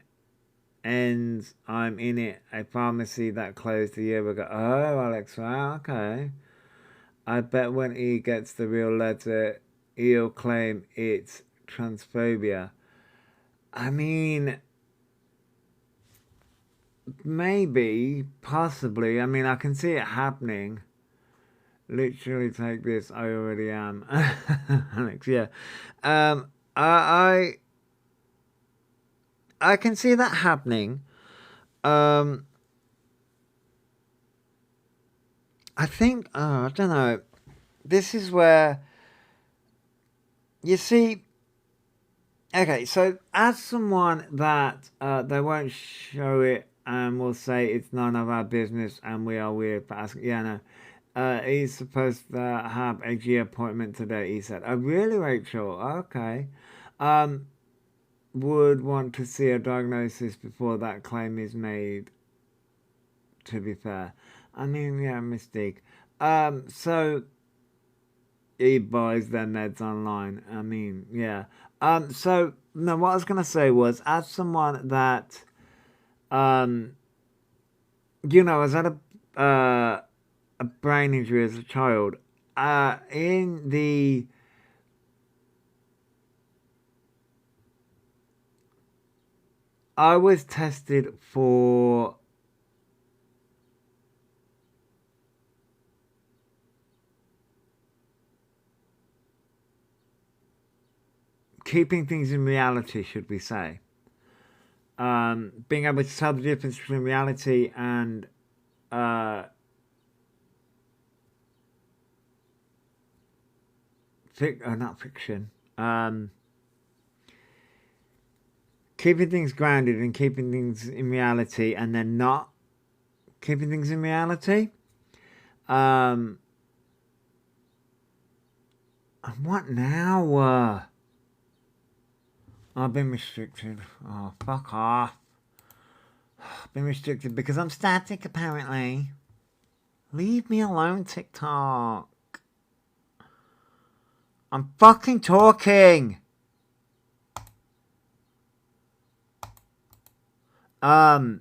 ends, I'm in it, a pharmacy that closed a year ago. Oh, Alex, wow, okay. I bet when he gets the real letter, he'll claim it's transphobia. I mean, maybe, possibly. I mean, I can see it happening. Literally take this, I already am. Alex, yeah. I can see that happening. I think, I don't know. This is where, you see, okay, so as someone that they won't show it and will say it's none of our business and we are weird for asking, yeah, no. He's supposed to have a G appointment today, he said. Oh, really, Rachel? Okay. Would want to see a diagnosis before that claim is made, to be fair. I mean, yeah, Mystique. So, he buys their meds online. I mean, yeah. So, no, what I was going to say was, as someone that, you know, has had a brain injury as a child, in the... I was tested for keeping things in reality, should we say. Being able to tell the difference between reality and not fiction. Keeping things grounded and keeping things in reality, and then not keeping things in reality. And what now? I've been restricted. Oh, fuck off. I've been restricted because I'm static, apparently. Leave me alone, TikTok. I'm fucking talking. So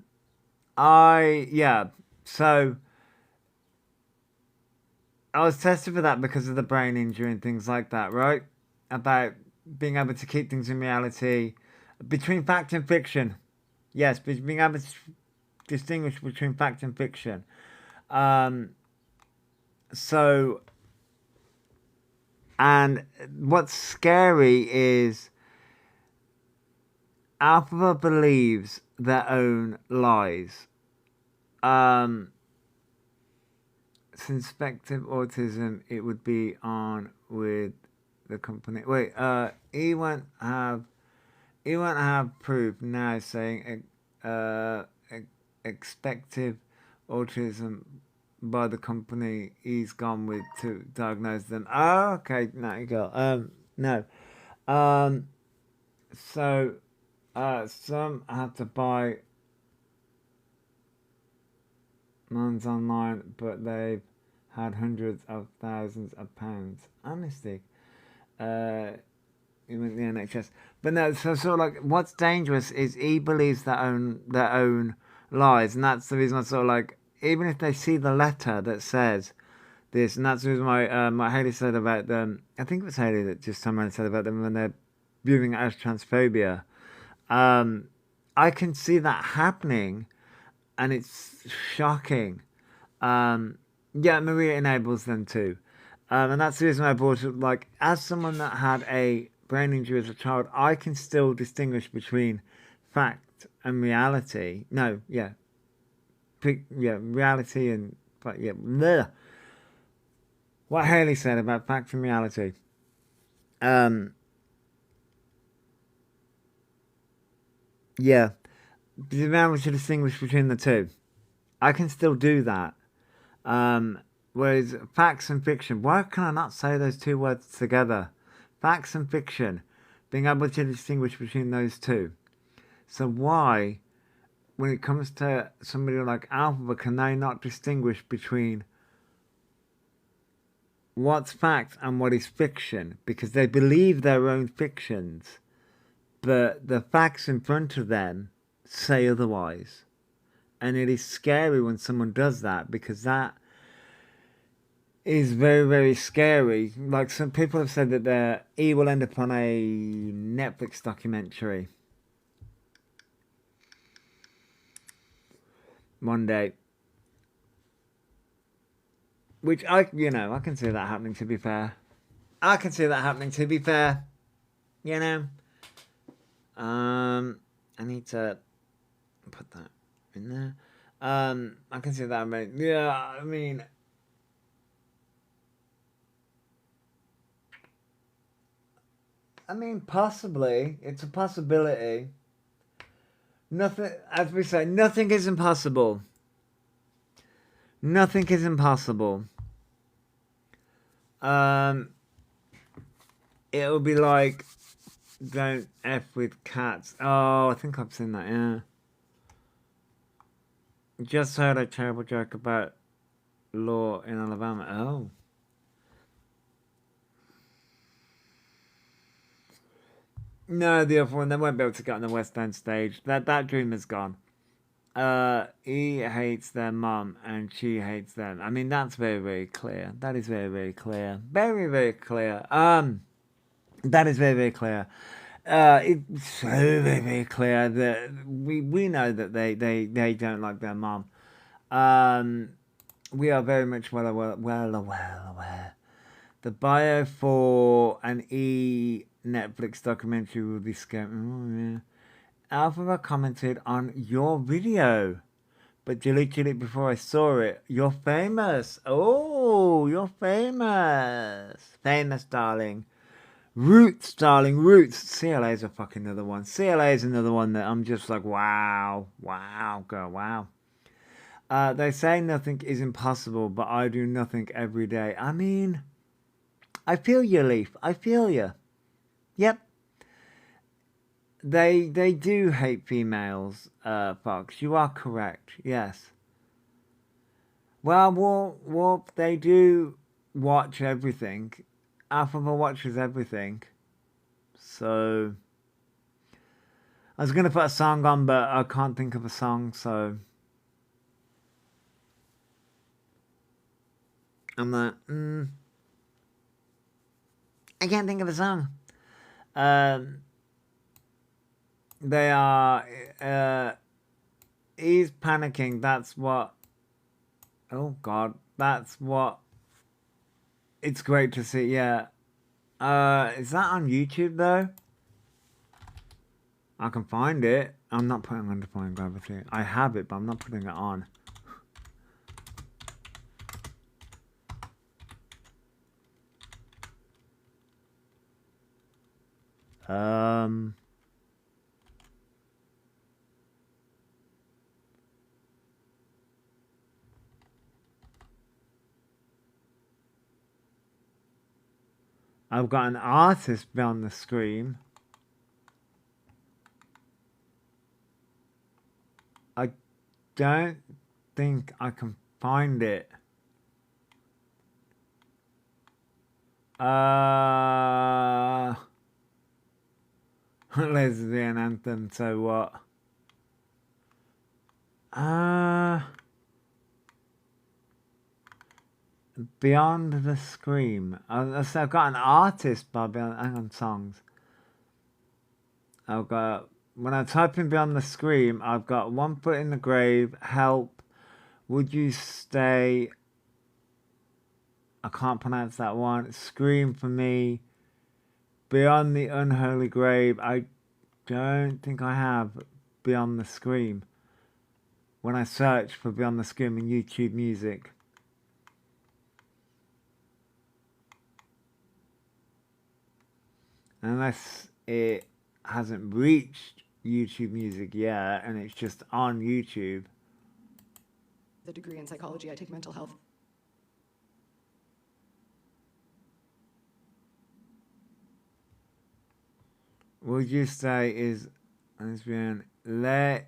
I was tested for that because of the brain injury and things like that, right? About being able to keep things in reality between fact and fiction. Yes, being able to distinguish between fact and fiction. And what's scary is Alpha believes their own lies. Suspected autism, it would be on with the company. Wait, he won't have proof now saying expected autism by the company he's gone with to diagnose them. Oh, okay, no, you go. No. So some have to buy ones online, but they've had hundreds of thousands of pounds. Honesty. Even the NHS. But no, so sort of like what's dangerous is he believes their own lies, and that's the reason I sort of like, even if they see the letter that says this, and that's the reason why what Hayley said about them. I think it was Hayley that just someone said about them when they're viewing it as transphobia. I can see that happening, and it's shocking. Maria enables them to. And that's the reason I brought it, like, as someone that had a brain injury as a child, I can still distinguish between fact and reality. Reality and, bleh. What Hayley said about fact and reality. Being able to distinguish between the two. I can still do that. Whereas facts and fiction, why can I not say those two words together? Facts and fiction, being able to distinguish between those two. So why, when it comes to somebody like Alpha, can they not distinguish between what's fact and what is fiction? Because they believe their own fictions, but the facts in front of them say otherwise. And it is scary when someone does that, because that is very, very scary. Like, some people have said that he will end up on a Netflix documentary one day. Which I can see that happening, to be fair. I need to put that in there. I can see that. Yeah, I mean, possibly. It's a possibility. Nothing, as we say, nothing is impossible. Nothing is impossible. It'll be like, don't F with cats. Oh, I think I've seen that, yeah. Just heard a terrible joke about law in Alabama. Oh. No, the other one, they won't be able to get on the West End stage. That dream is gone. He hates their mum and she hates them. I mean, that's very, very clear. That is very, very clear. Very, very clear. That is very, very clear. It's so very, very clear that we know that they don't like their mum. We are very much well aware. The bio for an E Netflix documentary will be scary. Oh, yeah. Alpha commented on your video, but deleted it before I saw it. You're famous. Oh, you're famous. Famous, darling. Roots, darling, Roots. CLA is a fucking another one. CLA is another one that I'm just like, wow, wow, girl, wow. They say nothing is impossible, but I do nothing every day. I mean, I feel you, Leaf. I feel you. Yep. They do hate females, Fox. You are correct. Yes. Well, Warp, they do watch everything. Alphabet watches everything. So I was gonna put a song on, but I can't think of a song, so I'm like, I can't think of a song. They are he's panicking. That's what, oh God, that's what. It's great to see, yeah. Is that on YouTube, though? I can find it. I'm not putting on Defying Gravity. I have it, but I'm not putting it on. I've got an artist beyond the screen. I don't think I can find it. Lesbian anthem, so what? Beyond the Scream. I've got an artist by Beyond. Hang on, songs. I've got, when I type in Beyond the Scream, I've got One Foot in the Grave, Help, Would You Stay? I can't pronounce that one. Scream for Me, Beyond the Unholy Grave. I don't think I have Beyond the Scream. When I search for Beyond the Scream in YouTube Music. Unless it hasn't reached YouTube Music yet and it's just on YouTube. The degree in psychology, I take mental health. Would You Stay is lesbian. Le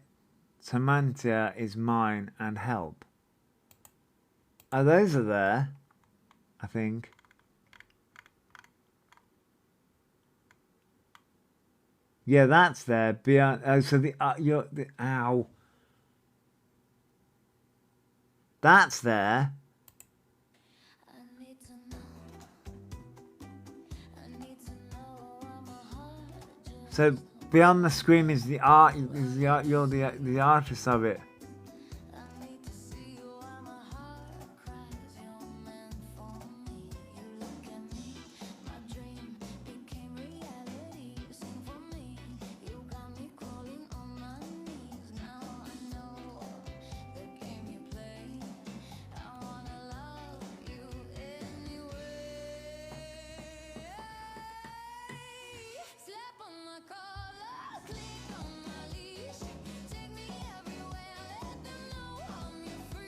Tamantia is mine and Help. Oh, those are there, I think. Yeah, that's there. Beyond. Oh, so the ow. That's there. So Beyond the Scream is the art. You're the artist of it.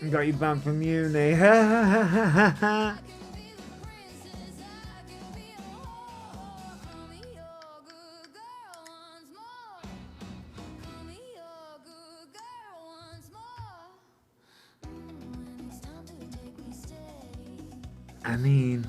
Got you banned from uni. I mean,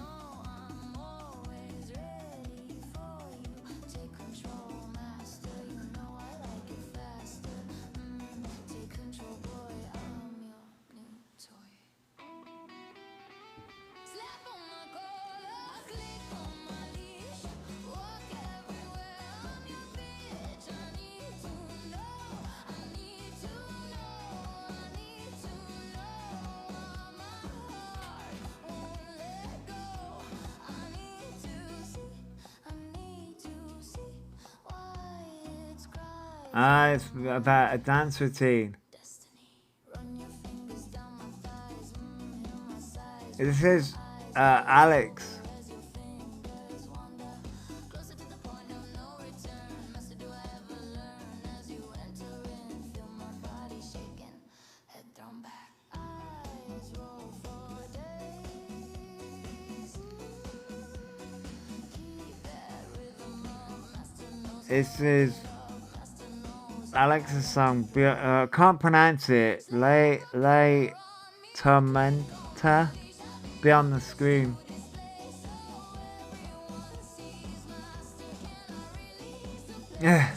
It's about a dance routine. This is Alex. This is Alex's song. Can't pronounce it. Le Tormenta. Beyond the Scream. Yeah.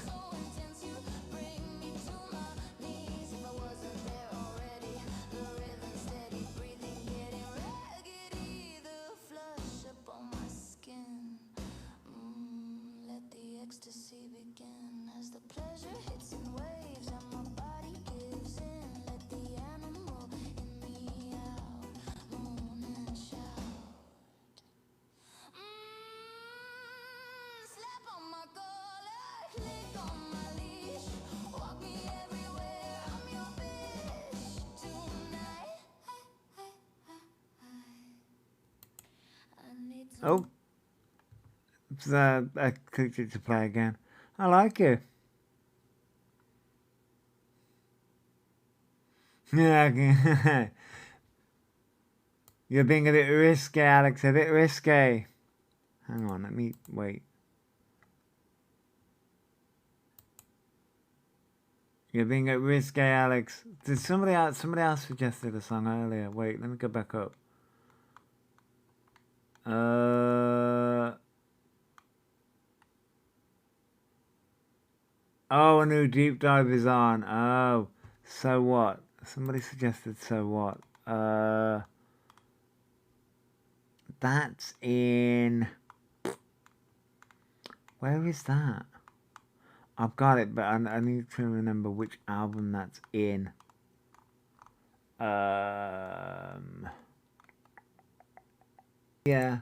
Oh, I clicked it to play again. I like it. Yeah, you're being a bit risky, Alex. A bit risky. Hang on, let me wait. You're being a bit risky, Alex. Did somebody else suggested a song earlier? Wait, let me go back up. Oh, a new deep dive is on. Oh, So What? Somebody suggested So What? That's in... Where is that? I've got it, but I need to remember which album that's in. Yeah.